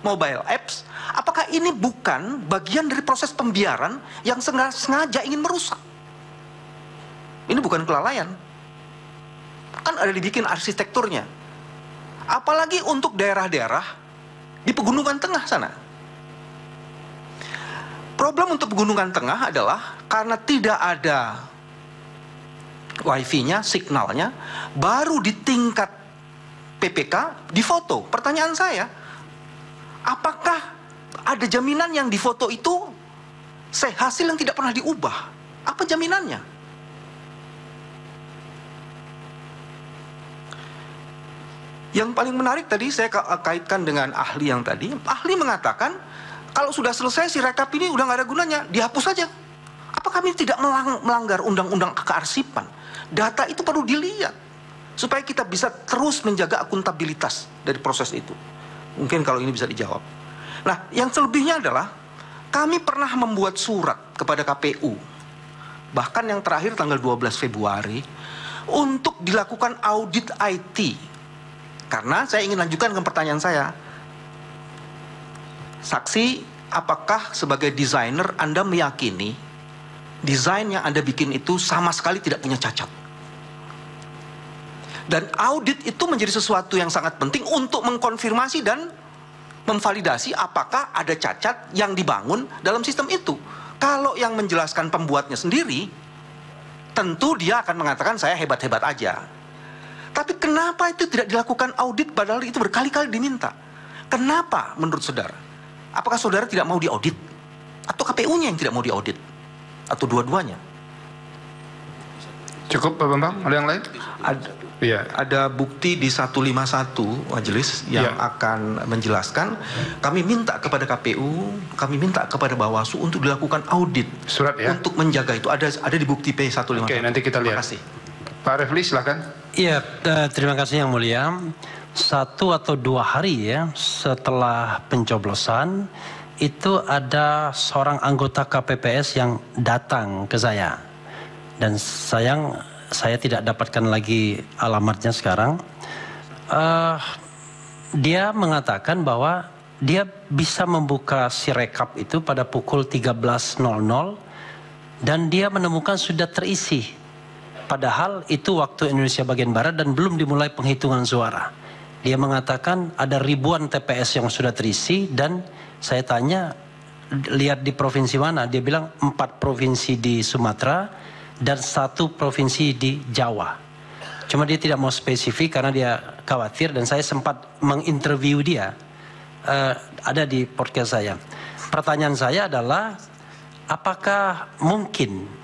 mobile apps, apakah ini bukan bagian dari proses pembiaran yang sengaja ingin merusak? Ini bukan kelalaian. Kan ada dibikin arsitekturnya. Apalagi untuk daerah-daerah di Pegunungan Tengah sana. Problem untuk Pegunungan Tengah adalah karena tidak ada wifi-nya, signalnya, baru di tingkat PPK difoto. Pertanyaan saya, apakah ada jaminan yang difoto itu hasil yang tidak pernah diubah? Apa jaminannya? Yang paling menarik tadi saya kaitkan dengan ahli yang tadi. Ahli mengatakan kalau sudah selesai si rekap ini udah nggak ada gunanya, dihapus saja. Apa kami tidak melanggar undang-undang kearsipan? Data itu perlu dilihat supaya kita bisa terus menjaga akuntabilitas dari proses itu. Mungkin kalau ini bisa dijawab. Nah, yang selebihnya adalah kami pernah membuat surat kepada KPU, bahkan yang terakhir tanggal 12 Februari, untuk dilakukan audit IT. Karena saya ingin lanjutkan ke pertanyaan saya. Saksi, apakah sebagai desainer Anda meyakini desain yang Anda bikin itu sama sekali tidak punya cacat? Dan audit itu menjadi sesuatu yang sangat penting untuk mengkonfirmasi dan memvalidasi apakah ada cacat yang dibangun dalam sistem itu. Kalau yang menjelaskan pembuatnya sendiri, tentu dia akan mengatakan saya hebat-hebat aja. Tapi kenapa itu tidak dilakukan audit padahal itu berkali-kali diminta? Kenapa menurut saudara? Apakah saudara tidak mau diaudit? Atau KPU-nya yang tidak mau diaudit? Atau dua-duanya? Cukup Pak Bambang, ada yang lain? Ada bukti di 151 majelis yang akan menjelaskan. Kami minta kepada KPU, kami minta kepada Bawaslu untuk dilakukan audit. Surat ya? Untuk menjaga itu, ada di bukti P151. Oke, nanti kita lihat. Terima kasih. Pak Refli silakan. Iya, terima kasih Yang Mulia. 1 atau 2 hari ya setelah pencoblosan itu ada seorang anggota KPPS yang datang ke saya. Dan sayang saya tidak dapatkan lagi alamatnya sekarang. Dia mengatakan bahwa dia bisa membuka Sirekap itu pada pukul 13.00 dan dia menemukan sudah terisi. Padahal itu waktu Indonesia bagian Barat dan belum dimulai penghitungan suara. Dia mengatakan ada ribuan TPS yang sudah terisi dan saya tanya lihat di provinsi mana. Dia bilang 4 provinsi di Sumatera dan 1 provinsi di Jawa. Cuma dia tidak mau spesifik karena dia khawatir dan saya sempat menginterview dia. Ada di podcast saya. Pertanyaan saya adalah apakah mungkin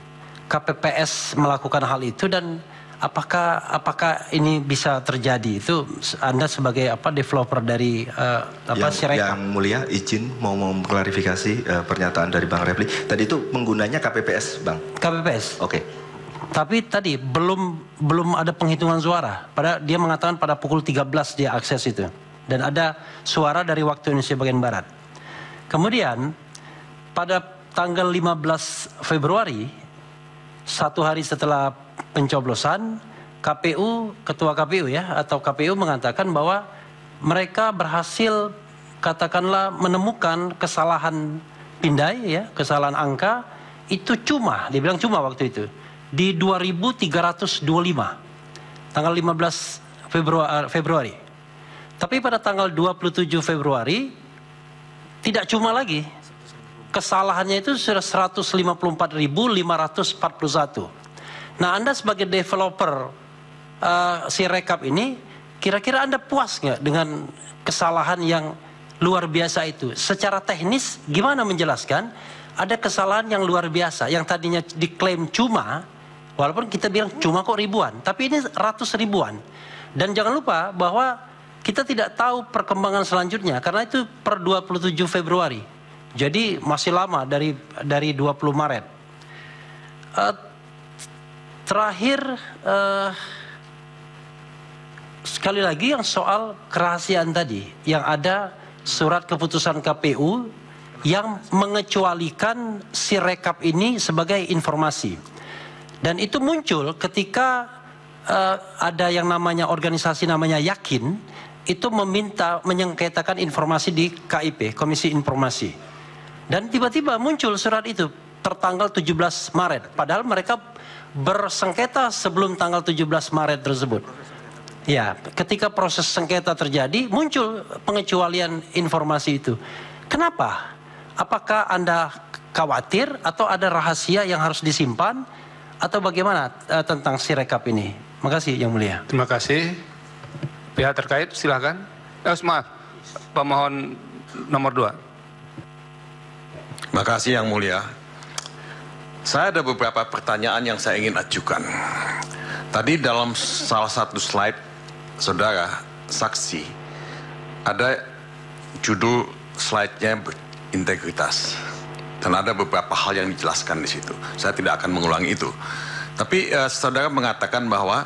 KPPS melakukan hal itu dan apakah ini bisa terjadi? Itu Anda sebagai developer dari Sirekap. Yang Mulia izin mau mengklarifikasi pernyataan dari Bang Refli. Tadi itu penggunanya KPPS, Bang. KPPS. Oke. Tapi tadi belum ada penghitungan suara. Dia mengatakan pada pukul 13 dia akses itu dan ada suara dari waktu Indonesia bagian Barat. Kemudian pada tanggal 15 Februari 1 hari setelah pencoblosan, ketua KPU atau KPU mengatakan bahwa mereka berhasil katakanlah menemukan kesalahan pindai kesalahan angka itu dia bilang cuma waktu itu di 2325 tanggal 15 Februari. Tapi pada tanggal 27 Februari tidak cuma lagi. Kesalahannya itu sudah 154.541. Nah, Anda sebagai developer Sirekap ini Kira-kira Anda puas nggak dengan kesalahan yang luar biasa itu? Secara teknis gimana menjelaskan ada kesalahan yang luar biasa yang tadinya diklaim cuma, walaupun kita bilang cuma kok ribuan, tapi ini ratus ribuan. Dan jangan lupa bahwa kita tidak tahu perkembangan selanjutnya karena itu per 27 Februari. Jadi masih lama dari 20 Maret. Terakhir sekali lagi yang soal kerahasiaan tadi, yang ada surat keputusan KPU yang mengecualikan Sirekap ini sebagai informasi. Dan itu muncul ketika ada yang namanya organisasi namanya Yakin, itu meminta menyengketakan informasi di KIP, Komisi Informasi. Dan tiba-tiba muncul surat itu tertanggal 17 Maret. Padahal mereka bersengketa sebelum tanggal 17 Maret tersebut. Ya, ketika proses sengketa terjadi, muncul pengecualian informasi itu. Kenapa? Apakah Anda khawatir atau ada rahasia yang harus disimpan? Atau bagaimana tentang Sirekap ini? Makasih Yang Mulia. Terima kasih. Pihak terkait silakan. Maaf, pemohon nomor 2. Terima kasih Yang Mulia. Saya ada beberapa pertanyaan yang saya ingin ajukan. Tadi dalam salah satu slide saudara saksi ada judul slide-nya berintegritas dan ada beberapa hal yang dijelaskan di situ. Saya tidak akan mengulangi itu. Tapi saudara mengatakan bahwa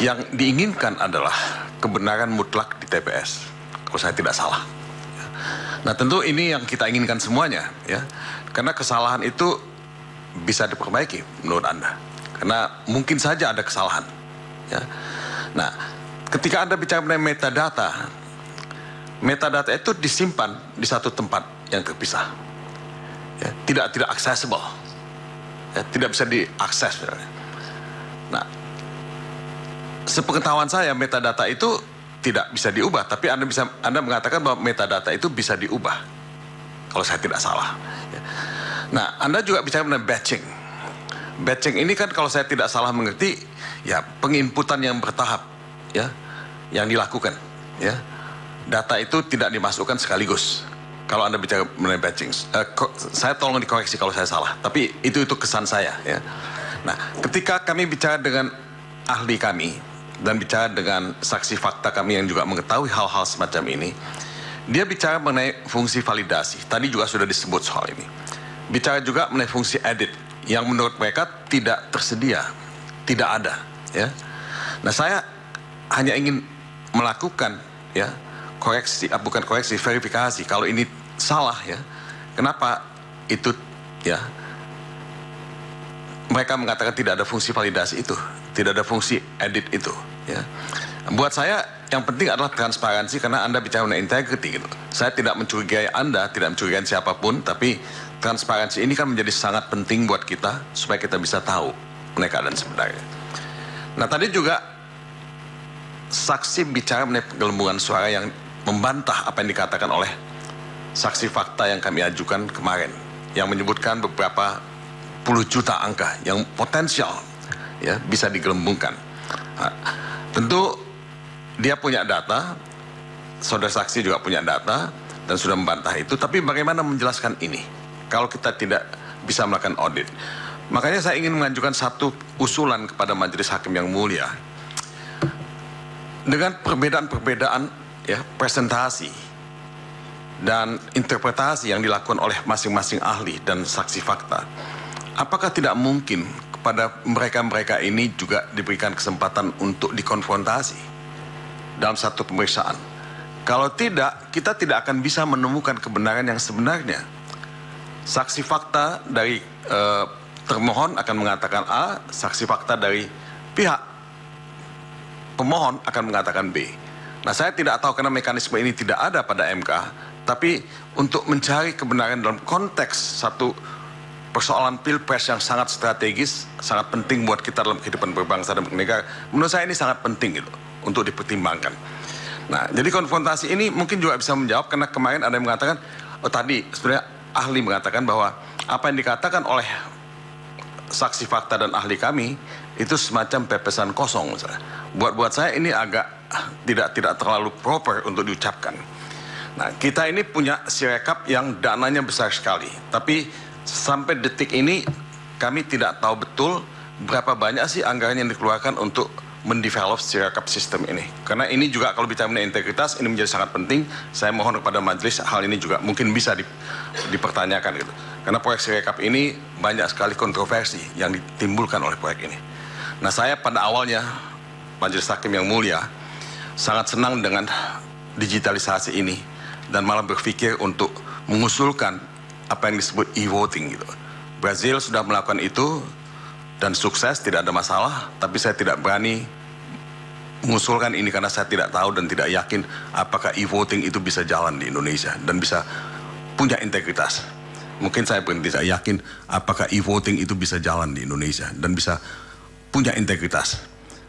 yang diinginkan adalah kebenaran mutlak di TPS. Kalau saya tidak salah. Nah tentu ini yang kita inginkan semuanya, ya, karena kesalahan itu bisa diperbaiki menurut Anda, karena mungkin saja ada kesalahan, ya. Nah, ketika Anda bicara mengenai metadata itu disimpan di satu tempat yang terpisah, ya, tidak accessible, ya, tidak bisa diakses. Nah, sepengetahuan saya metadata itu tidak bisa diubah, tapi Anda mengatakan bahwa metadata itu bisa diubah, kalau saya tidak salah. Nah, Anda juga bicara mengenai batching. Batching ini kan kalau saya tidak salah mengerti, ya penginputan yang bertahap, ya, yang dilakukan, ya. Data itu tidak dimasukkan sekaligus. Kalau Anda bicara mengenai batching, saya tolong dikoreksi kalau saya salah. Tapi itu kesan saya, ya. Nah, ketika kami bicara dengan ahli kami dan bicara dengan saksi fakta kami yang juga mengetahui hal-hal semacam ini, dia bicara mengenai fungsi validasi. Tadi juga sudah disebut soal ini. Bicara juga mengenai fungsi edit yang menurut mereka tidak tersedia, tidak ada, ya. Nah, saya hanya ingin melakukan, ya, koreksi, bukan koreksi, verifikasi. Kalau ini salah, ya, kenapa itu, ya, mereka mengatakan tidak ada fungsi validasi itu, tidak ada fungsi edit itu, ya. Buat saya yang penting adalah transparansi, karena Anda bicara mengenai integrity, gitu. Saya tidak mencurigai Anda, tidak mencurigai siapapun, tapi transparansi ini kan menjadi sangat penting buat kita supaya kita bisa tahu mengenai keadaan sebenarnya. Nah, tadi juga saksi bicara mengenai penggelembungan suara yang membantah apa yang dikatakan oleh saksi fakta yang kami ajukan kemarin, yang menyebutkan beberapa puluh juta angka yang potensial, ya, bisa digelembungkan. Nah, tentu dia punya data, saudara saksi juga punya data dan sudah membantah itu, tapi bagaimana menjelaskan ini kalau kita tidak bisa melakukan audit? Makanya saya ingin mengajukan satu usulan kepada Majelis Hakim yang mulia. Dengan perbedaan-perbedaan, ya, presentasi dan interpretasi yang dilakukan oleh masing-masing ahli dan saksi fakta, apakah tidak mungkin kepada mereka-mereka ini juga diberikan kesempatan untuk dikonfrontasi dalam satu pemeriksaan? Kalau tidak, kita tidak akan bisa menemukan kebenaran yang sebenarnya. Saksi fakta dari termohon akan mengatakan A, saksi fakta dari pihak pemohon akan mengatakan B. Nah, saya tidak tahu karena mekanisme ini tidak ada pada MK, tapi untuk mencari kebenaran dalam konteks satu persoalan pilpres yang sangat strategis, sangat penting buat kita dalam kehidupan berbangsa dan bernegara, menurut saya ini sangat penting, gitu, untuk dipertimbangkan. Nah, jadi konfrontasi ini mungkin juga bisa menjawab, karena kemarin ada yang mengatakan, oh tadi sebenarnya ahli mengatakan bahwa apa yang dikatakan oleh saksi fakta dan ahli kami itu semacam pepesan kosong, misalnya. Buat saya ini agak tidak terlalu proper untuk diucapkan. Nah, kita ini punya Sirekap yang dananya besar sekali, tapi sampai detik ini kami tidak tahu betul berapa banyak sih anggaran yang dikeluarkan untuk mendevelop Sirekap sistem ini. Karena ini juga kalau bicara mengenai integritas, ini menjadi sangat penting. Saya mohon kepada majelis hal ini juga mungkin bisa dipertanyakan gitu. Karena proyek Sirekap ini banyak sekali kontroversi yang ditimbulkan oleh proyek ini. Nah, saya pada awalnya, Majelis Hakim yang mulia, sangat senang dengan digitalisasi ini dan malah berpikir untuk mengusulkan apa yang disebut e-voting gitu. Brazil sudah melakukan itu dan sukses, tidak ada masalah, tapi saya tidak berani mengusulkan ini karena saya tidak tahu dan tidak yakin apakah e-voting itu bisa jalan di Indonesia dan bisa punya integritas. Mungkin saya berhenti, saya yakin apakah e-voting itu bisa jalan di Indonesia dan bisa punya integritas.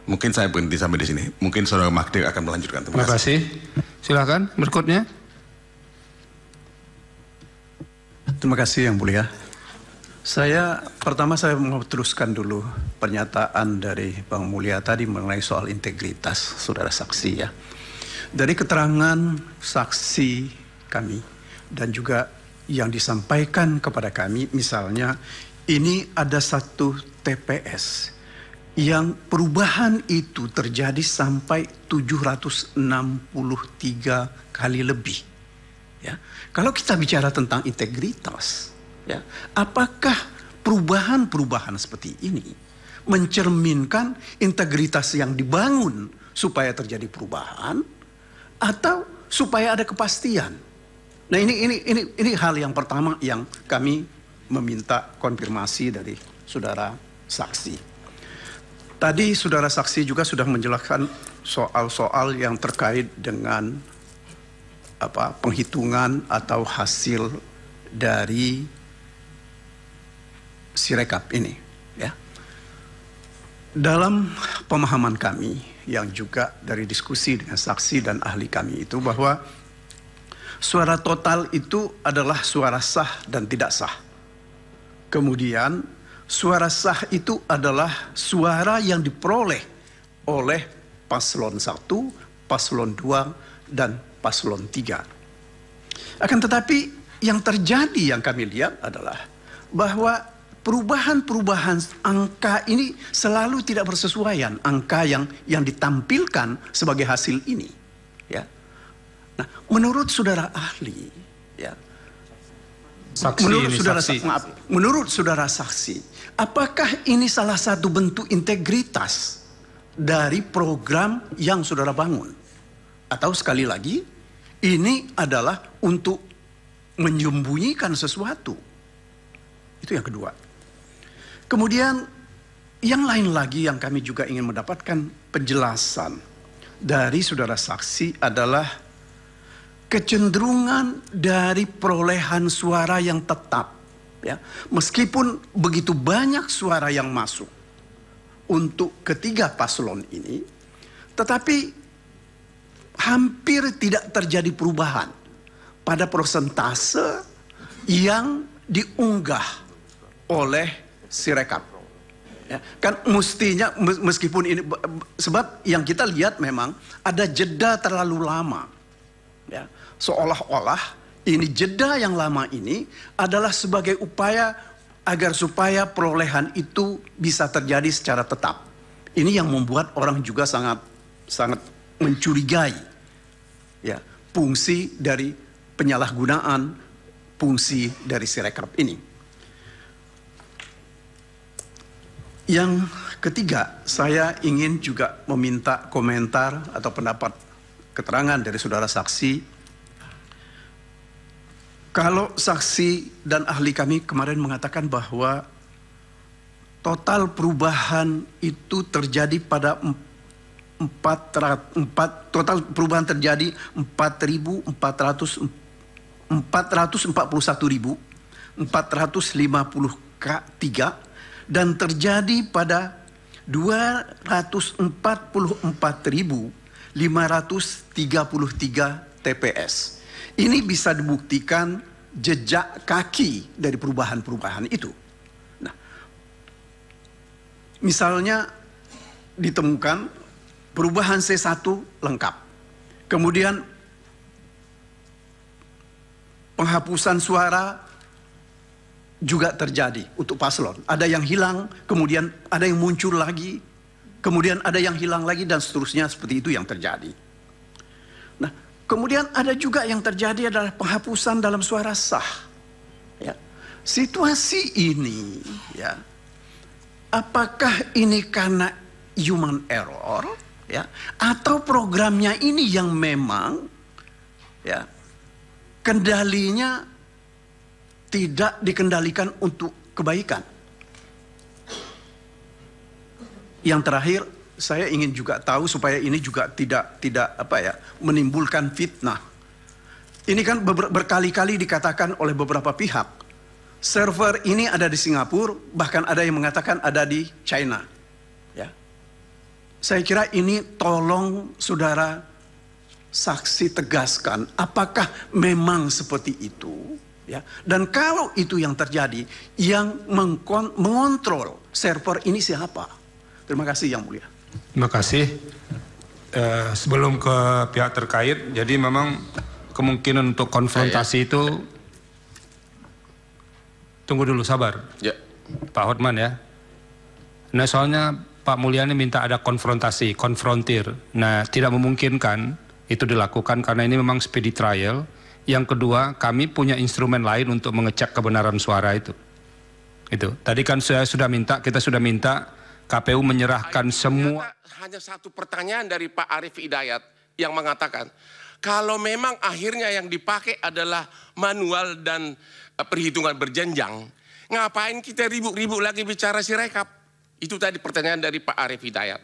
Mungkin saya berhenti sampai di sini. Mungkin Saudara Magdir akan melanjutkan. Terima kasih. Silakan berikutnya. Terima kasih Yang Mulia. Pertama saya mau teruskan dulu pernyataan dari Bang Mulia tadi mengenai soal integritas saudara saksi ya. Dari keterangan saksi kami dan juga yang disampaikan kepada kami, misalnya ini ada satu TPS yang perubahan itu terjadi sampai 763 kali lebih. Ya. Kalau kita bicara tentang integritas, ya, apakah perubahan-perubahan seperti ini mencerminkan integritas yang dibangun supaya terjadi perubahan atau supaya ada kepastian? Nah, ini hal yang pertama yang kami meminta konfirmasi dari saudara saksi. Tadi saudara saksi juga sudah menjelaskan soal-soal yang terkait dengan penghitungan atau hasil dari Sirekap ini, ya. Dalam pemahaman kami yang juga dari diskusi dengan saksi dan ahli kami itu bahwa suara total itu adalah suara sah dan tidak sah. Kemudian suara sah itu adalah suara yang diperoleh oleh paslon 1, paslon 2, dan paslon 3. Akan tetapi yang terjadi yang kami lihat adalah bahwa perubahan-perubahan angka ini selalu tidak bersesuaian. Angka yang ditampilkan sebagai hasil ini. Ya. Nah, menurut saudara ahli, ya, menurut saudara saksi, apakah ini salah satu bentuk integritas dari program yang saudara bangun? Atau sekali lagi, ini adalah untuk menyembunyikan sesuatu? Itu yang kedua. Kemudian yang lain lagi yang kami juga ingin mendapatkan penjelasan dari saudara saksi adalah kecenderungan dari perolehan suara yang tetap, ya. Meskipun begitu banyak suara yang masuk untuk ketiga paslon ini, tetapi hampir tidak terjadi perubahan pada persentase yang diunggah oleh Sirekap. Ya, kan mestinya meskipun ini sebab yang kita lihat memang ada jeda terlalu lama. Ya, seolah-olah ini jeda yang lama ini adalah sebagai upaya agar supaya perolehan itu bisa terjadi secara tetap. Ini yang membuat orang juga sangat mencurigai, ya, fungsi dari penyalahgunaan fungsi dari Sirekap ini. Yang ketiga, saya ingin juga meminta komentar atau pendapat keterangan dari saudara saksi. Kalau saksi dan ahli kami kemarin mengatakan bahwa total perubahan itu terjadi pada 441.453 dan terjadi pada 244.533 TPS. Ini bisa dibuktikan jejak kaki dari perubahan-perubahan itu. Nah, misalnya ditemukan Perubahan C1 lengkap. Kemudian penghapusan suara juga terjadi untuk paslon. Ada yang hilang, kemudian ada yang muncul lagi, kemudian ada yang hilang lagi, dan seterusnya seperti itu yang terjadi. Nah, kemudian ada juga yang terjadi adalah penghapusan dalam suara sah. Ya. Situasi ini, ya, apakah ini karena human error, ya, atau programnya ini yang memang, ya, kendalinya tidak dikendalikan untuk kebaikan. Yang terakhir, saya ingin juga tahu supaya ini juga tidak menimbulkan fitnah. Ini kan berkali-kali dikatakan oleh beberapa pihak, server ini ada di Singapura, bahkan ada yang mengatakan ada di China. Ya. Saya kira ini tolong saudara saksi tegaskan, apakah memang seperti itu? Ya. Dan kalau itu yang terjadi, yang mengontrol server ini siapa? Terima kasih Yang Mulia. Terima kasih. Sebelum ke pihak terkait, jadi memang kemungkinan untuk konfrontasi itu, tunggu dulu, sabar. Ya. Pak Hotman ya. Nah, soalnya Pak Mulyani minta ada konfrontasi, konfrontir. Nah, tidak memungkinkan itu dilakukan karena ini memang speedy trial. Yang kedua, kami punya instrumen lain untuk mengecek kebenaran suara itu. Itu. Tadi kan kita sudah minta KPU menyerahkan semua. Hanya satu pertanyaan dari Pak Arief Hidayat yang mengatakan, kalau memang akhirnya yang dipakai adalah manual dan perhitungan berjenjang, ngapain kita ribut-ribut lagi bicara Sirekap? Itu tadi pertanyaan dari Pak Arief Hidayat.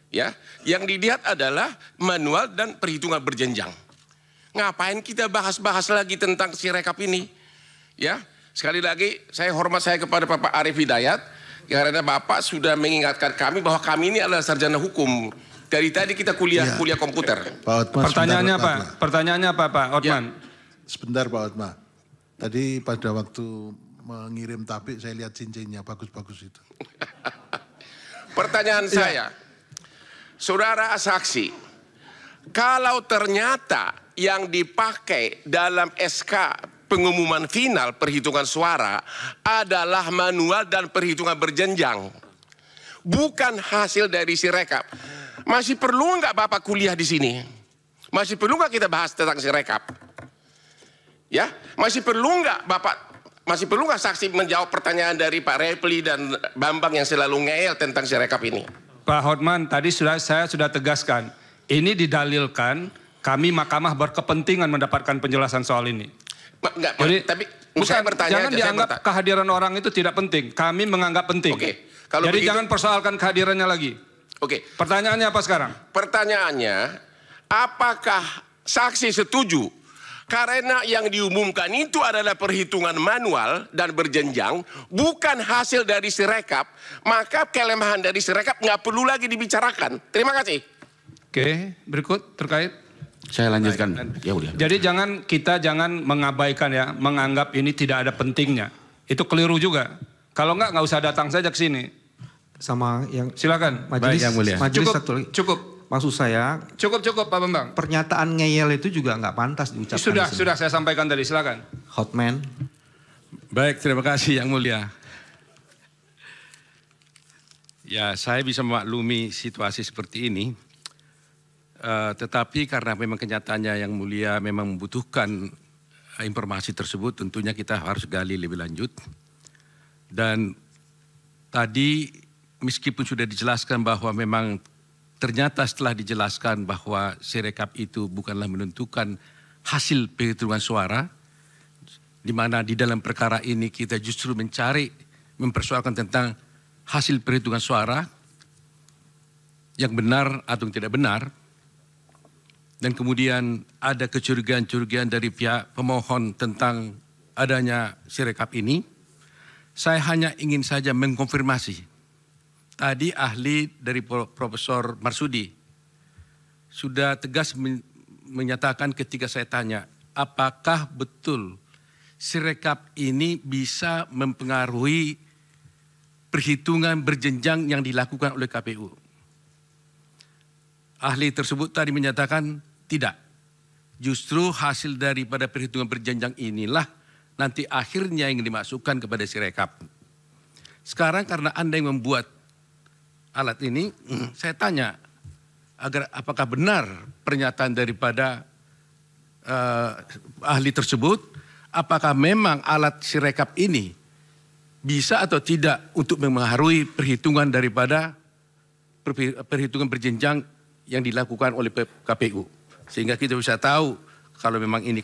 Ya, yang dilihat adalah manual dan perhitungan berjenjang. Ngapain kita bahas-bahas lagi tentang Sirekap ini? Ya, sekali lagi saya hormat kepada Bapak Arief Hidayat karena Bapak sudah mengingatkan kami bahwa kami ini adalah sarjana hukum. Dari tadi kita kuliah komputer. Pak Hotman, pertanyaannya apa? Pertanyaannya apa, Pak Hotman? Ya. Sebentar Pak Hotman. Tadi pada waktu mengirim tapik saya lihat cincinnya bagus-bagus itu. Pertanyaan saya, saudara saksi, kalau ternyata yang dipakai dalam SK pengumuman final perhitungan suara adalah manual dan perhitungan berjenjang, bukan hasil dari Sirekap, masih perlu nggak Bapak kuliah di sini? Masih perlu nggak kita bahas tentang Sirekap? Ya, masih perlu nggak saksi menjawab pertanyaan dari Pak Repli dan Bambang yang selalu ngeyel tentang Sirekap ini? Pak Hotman, tadi saya sudah tegaskan, ini didalilkan kami mahkamah berkepentingan mendapatkan penjelasan soal ini. Enggak, jadi, tapi saya bertanya jangan dianggap kehadiran orang itu tidak penting. Kami menganggap penting. Oke, kalau jadi begitu, jangan persoalkan kehadirannya lagi. Oke. Pertanyaannya apa sekarang? Pertanyaannya, apakah saksi setuju karena yang diumumkan itu adalah perhitungan manual dan berjenjang, bukan hasil dari Sirekap, maka kelemahan dari Sirekap nggak perlu lagi dibicarakan. Terima kasih. Oke, berikut terkait. Saya lanjutkan. Ya udah. Jadi kita jangan mengabaikan ya, menganggap ini tidak ada pentingnya. Itu keliru juga. Kalau nggak usah datang saja ke sini. Sama yang silakan. Majelis, yang mulia. Majelis Cukup, satu lagi. Cukup. Maksud saya. Cukup Pak Bambang. Pernyataan ngeyel itu juga nggak pantas diucapkan. Sudah saya sampaikan tadi. Silakan. Hotman. Baik, terima kasih Yang Mulia. Ya, saya bisa memaklumi situasi seperti ini. Tetapi karena memang kenyataannya Yang Mulia memang membutuhkan informasi tersebut, tentunya kita harus gali lebih lanjut. Dan tadi meskipun sudah dijelaskan bahwa memang ternyata setelah dijelaskan bahwa Sirekap itu bukanlah menentukan hasil penghitungan suara, di mana di dalam perkara ini kita justru mempersoalkan tentang hasil perhitungan suara yang benar atau tidak benar. Dan kemudian ada kecurigaan-curigaan dari pihak pemohon tentang adanya Sirekap ini. Saya hanya ingin saja mengkonfirmasi. Tadi ahli dari Profesor Marsudi sudah tegas menyatakan ketika saya tanya, apakah betul Sirekap ini bisa mempengaruhi perhitungan berjenjang yang dilakukan oleh KPU? ahli tersebut tadi menyatakan tidak. Justru hasil daripada perhitungan berjenjang inilah nanti akhirnya yang dimasukkan kepada Sirekap. Sekarang karena Anda yang membuat alat ini, saya tanya agar apakah benar pernyataan daripada ahli tersebut, apakah memang alat Sirekap ini bisa atau tidak untuk mempengaruhi perhitungan daripada perhitungan berjenjang yang dilakukan oleh KPU. Sehingga kita bisa tahu kalau memang ini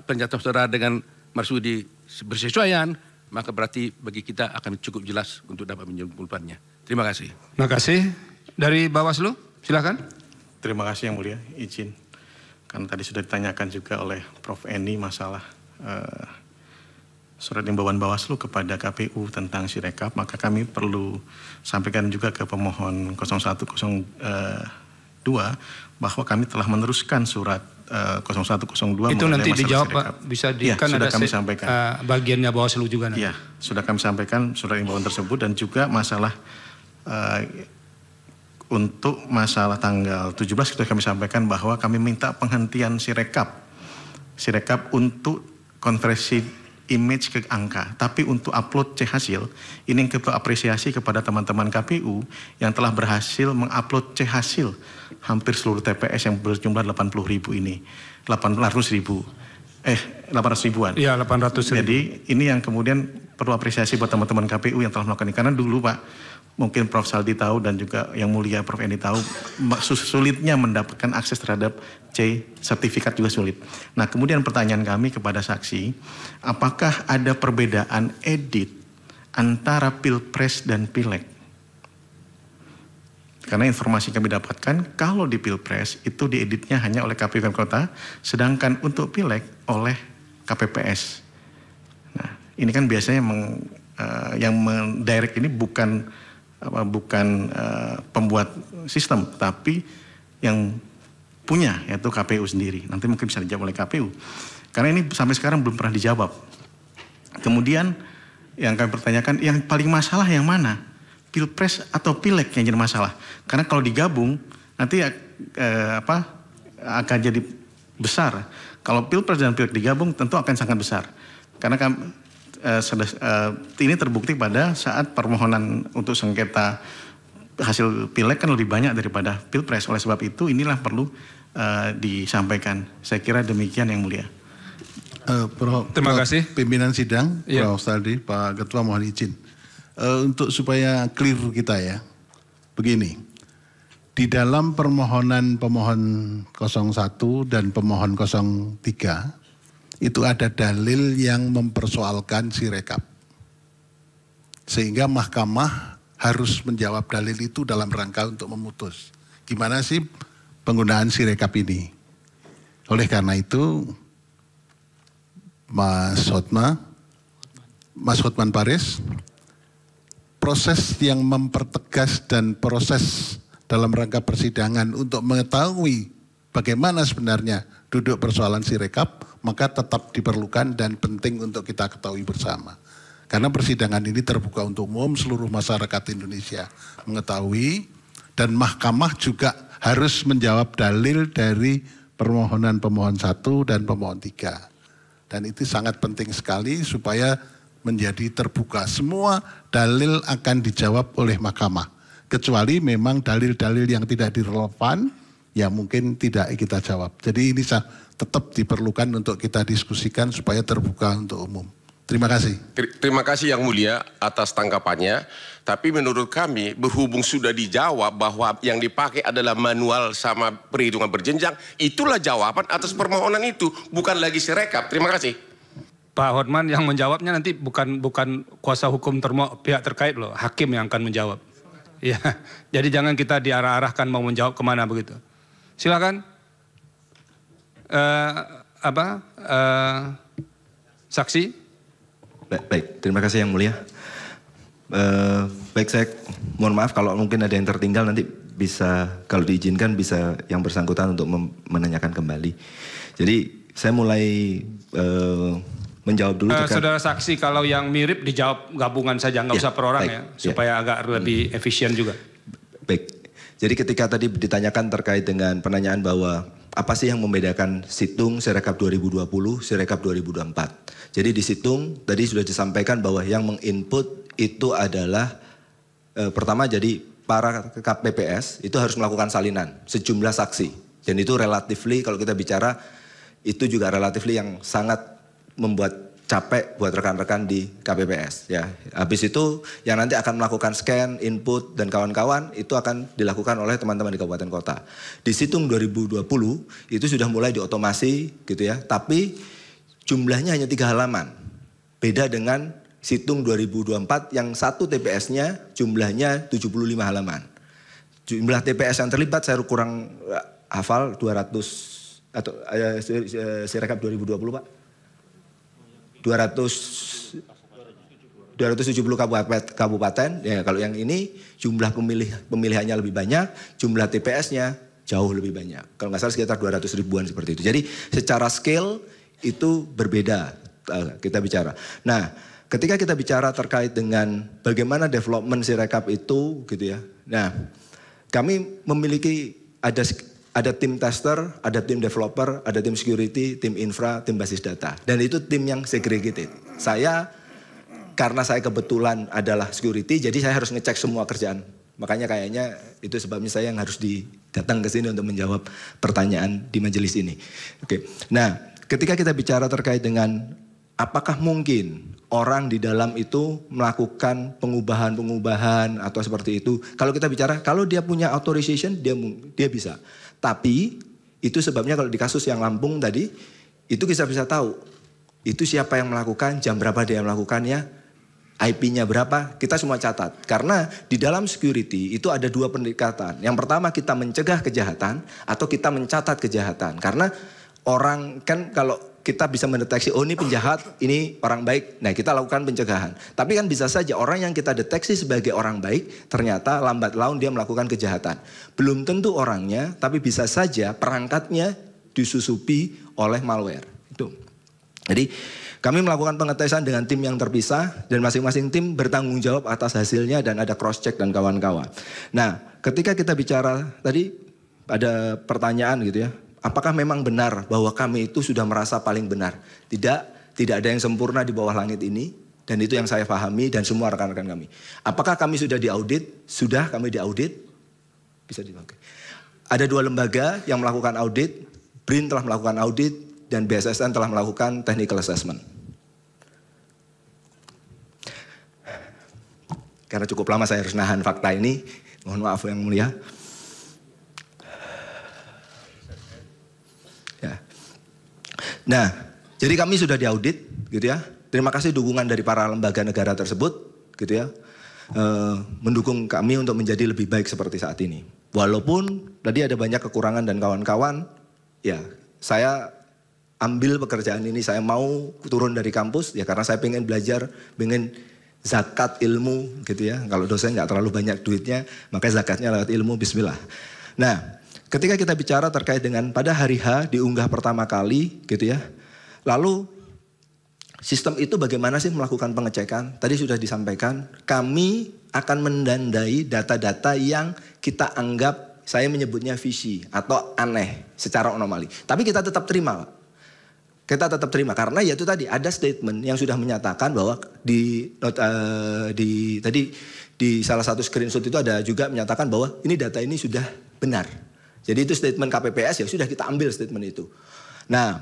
pernyataan saudara dengan Marsudi bersesuaian, maka berarti bagi kita akan cukup jelas untuk dapat menyimpulkannya. Terima kasih. Terima kasih. Dari Bawaslu, silakan. Terima kasih Yang Mulia, izin. Kan tadi sudah ditanyakan juga oleh Prof. Eni masalah surat himbauan Bawaslu kepada KPU tentang Sirekap, maka kami perlu sampaikan juga ke pemohon 0102 bahwa kami telah meneruskan surat 0102. Itu nanti dijawab Pak, bisa di ya, kan sudah ada kami sampaikan. Bagiannya Bawaslu juga nanti. Iya, sudah kami sampaikan surat himbauan tersebut dan juga masalah untuk masalah tanggal 17 sudah kami sampaikan bahwa kami minta penghentian Sirekap untuk konversi image ke angka, tapi untuk upload C hasil, ini kita apresiasi kepada teman-teman KPU yang telah berhasil mengupload C hasil hampir seluruh TPS yang berjumlah 80.000 ini, 800 ribuan. Iya, 800 ribu. Jadi ini yang kemudian perlu apresiasi buat teman-teman KPU yang telah melakukan ini, karena dulu Pak, mungkin Prof. Saldi tahu dan juga Yang Mulia Prof. Eni tahu, sulitnya mendapatkan akses terhadap C, sertifikat juga sulit. Nah kemudian pertanyaan kami kepada saksi, apakah ada perbedaan edit antara Pilpres dan Pileg? Karena informasi kami dapatkan, kalau di Pilpres itu dieditnya hanya oleh KPU Kota, sedangkan untuk Pileg oleh KPPS. Nah ini kan biasanya yang mendirect ini bukan pembuat sistem, tapi yang punya yaitu KPU sendiri. Nanti mungkin bisa dijawab oleh KPU. Karena ini sampai sekarang belum pernah dijawab. Kemudian yang kami pertanyakan, yang paling masalah yang mana? Pilpres atau Pileg yang jadi masalah? Karena kalau digabung nanti akan jadi besar. Kalau Pilpres dan Pileg digabung tentu akan sangat besar. Karena ini terbukti pada saat permohonan untuk sengketa hasil Pileg kan lebih banyak daripada Pilpres. Oleh sebab itu inilah perlu disampaikan. Saya kira demikian Yang Mulia. Terima kasih. Pimpinan sidang, Ya. Prof. Saldi, Pak Ketua mohon izin. Untuk supaya clear kita ya, begini. Di dalam permohonan pemohon 01 dan pemohon 03, itu ada dalil yang mempersoalkan Sirekap. Sehingga mahkamah harus menjawab dalil itu dalam rangka untuk memutus. Gimana sih penggunaan Sirekap ini? Oleh karena itu, Mas Hotman Paris, proses yang mempertegas dan proses dalam rangka persidangan untuk mengetahui bagaimana sebenarnya duduk persoalan Sirekap, maka tetap diperlukan dan penting untuk kita ketahui bersama. Karena persidangan ini terbuka untuk umum, seluruh masyarakat Indonesia mengetahui, dan mahkamah juga harus menjawab dalil dari permohonan pemohon 1 dan pemohon 3. Dan itu sangat penting sekali supaya menjadi terbuka. Semua dalil akan dijawab oleh mahkamah. Kecuali memang dalil-dalil yang tidak direlevan, ya mungkin tidak kita jawab. Jadi ini tetap diperlukan untuk kita diskusikan supaya terbuka untuk umum. Terima kasih. Terima kasih Yang Mulia atas tanggapannya. Tapi menurut kami berhubung sudah dijawab bahwa yang dipakai adalah manual sama perhitungan berjenjang, itulah jawaban atas permohonan itu, bukan lagi Sirekap. Terima kasih. Pak Hotman yang menjawabnya nanti bukan kuasa hukum pihak terkait loh, hakim yang akan menjawab. Ya, jadi jangan kita diarah-arahkan mau menjawab kemana begitu. Silakan. Saksi. Baik, terima kasih Yang Mulia. Baik, saya mohon maaf kalau mungkin ada yang tertinggal, nanti bisa kalau diizinkan bisa yang bersangkutan untuk menanyakan kembali. Jadi saya mulai menjawab dulu. Saudara saksi, kalau yang mirip dijawab gabungan saja, nggak usah per orang ya, supaya agak lebih efisien juga. Baik. Jadi ketika tadi ditanyakan terkait dengan penanyaan bahwa apa sih yang membedakan Situng Sirekap 2020, Sirekap 2024. Jadi di Situng tadi sudah disampaikan bahwa yang menginput itu adalah pertama jadi para KPPS itu harus melakukan salinan sejumlah saksi. Dan itu relatifly kalau kita bicara itu juga relatifly yang sangat membuat capek buat rekan-rekan di KPPS ya. Habis itu yang nanti akan melakukan scan, input dan kawan-kawan itu akan dilakukan oleh teman-teman di kabupaten kota. Di Situng 2020 itu sudah mulai diotomasi gitu ya. Tapi jumlahnya hanya 3 halaman. Beda dengan Situng 2024 yang satu TPS-nya jumlahnya 75 halaman. Jumlah TPS yang terlibat saya kurang hafal 200 atau Sirekap 2020 Pak. 270 kabupaten, ya kalau yang ini jumlah pemilihannya lebih banyak, jumlah TPS-nya jauh lebih banyak. Kalau nggak salah sekitar 200 ribuan seperti itu. Jadi secara scale itu berbeda kita bicara. Nah, ketika kita bicara terkait dengan bagaimana development Sirekap itu gitu ya. Nah, kami memiliki ada tim tester, ada tim developer, ada tim security, tim infra, tim basis data. Dan itu tim yang segregated. Karena saya kebetulan adalah security, jadi saya harus ngecek semua kerjaan. Makanya kayaknya itu sebabnya saya yang harus datang ke sini untuk menjawab pertanyaan di majelis ini. Oke. Nah, ketika kita bicara terkait dengan apakah mungkin orang di dalam itu melakukan pengubahan atau seperti itu. Kalau kita bicara, kalau dia punya authorization, dia bisa. Tapi itu sebabnya kalau di kasus yang Lampung tadi, itu kita bisa tahu. Itu siapa yang melakukan, jam berapa dia melakukannya, IP-nya berapa, kita semua catat. Karena di dalam security itu ada 2 pendekatan. Yang pertama kita mencegah kejahatan atau kita mencatat kejahatan. Karena orang kan kalau kita bisa mendeteksi, oh ini penjahat, ini orang baik. Nah kita lakukan pencegahan. Tapi kan bisa saja orang yang kita deteksi sebagai orang baik, ternyata lambat laun dia melakukan kejahatan. Belum tentu orangnya, tapi bisa saja perangkatnya disusupi oleh malware. Itu. Jadi kami melakukan pengetesan dengan tim yang terpisah dan masing-masing tim bertanggung jawab atas hasilnya dan ada cross check dan kawan-kawan. Nah ketika kita bicara tadi ada pertanyaan gitu ya. Apakah memang benar bahwa kami itu sudah merasa paling benar? Tidak ada yang sempurna di bawah langit ini. Dan itu yang saya pahami dan semua rekan-rekan kami. Apakah kami sudah diaudit? Sudah kami diaudit. Bisa dipakai. Ada 2 lembaga yang melakukan audit. BRIN telah melakukan audit dan BSSN telah melakukan technical assessment. Karena cukup lama saya harus nahan fakta ini. Mohon maaf yang mulia. Nah, jadi kami sudah diaudit, gitu ya. Terima kasih dukungan dari para lembaga negara tersebut, gitu ya, mendukung kami untuk menjadi lebih baik seperti saat ini. Walaupun tadi ada banyak kekurangan dan kawan-kawan, ya saya ambil pekerjaan ini, saya mau turun dari kampus, ya karena saya pengen belajar, pengen zakat ilmu, gitu ya. Kalau dosen nggak terlalu banyak duitnya, maka zakatnya lewat ilmu, bismillah. Nah, ketika kita bicara terkait dengan pada hari H diunggah pertama kali gitu ya. Lalu sistem itu bagaimana sih melakukan pengecekan? Tadi sudah disampaikan, kami akan mendandai data-data yang kita anggap, saya menyebutnya fishy atau aneh secara anomali. Tapi kita tetap terima. Kita tetap terima karena ya itu tadi ada statement yang sudah menyatakan bahwa tadi di salah satu screenshot itu ada juga menyatakan bahwa ini data ini sudah benar. Jadi itu statement KPPS ya sudah kita ambil statement itu. Nah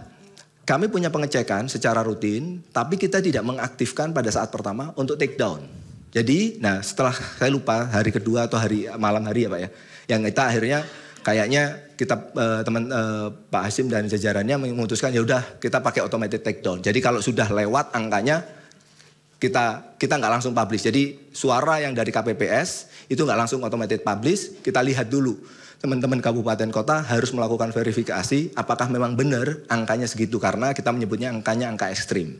kami punya pengecekan secara rutin tapi kita tidak mengaktifkan pada saat pertama untuk take down. Jadi nah setelah saya lupa hari kedua atau malam hari ya Pak ya. Yang kita akhirnya kayaknya kita Pak Hasim dan jajarannya memutuskan ya udah kita pakai automated take down. Jadi kalau sudah lewat angkanya kita nggak langsung publish. Jadi suara yang dari KPPS itu nggak langsung automated publish. Kita lihat dulu. Teman-teman kabupaten kota harus melakukan verifikasi apakah memang benar angkanya segitu karena kita menyebutnya angkanya angka ekstrim.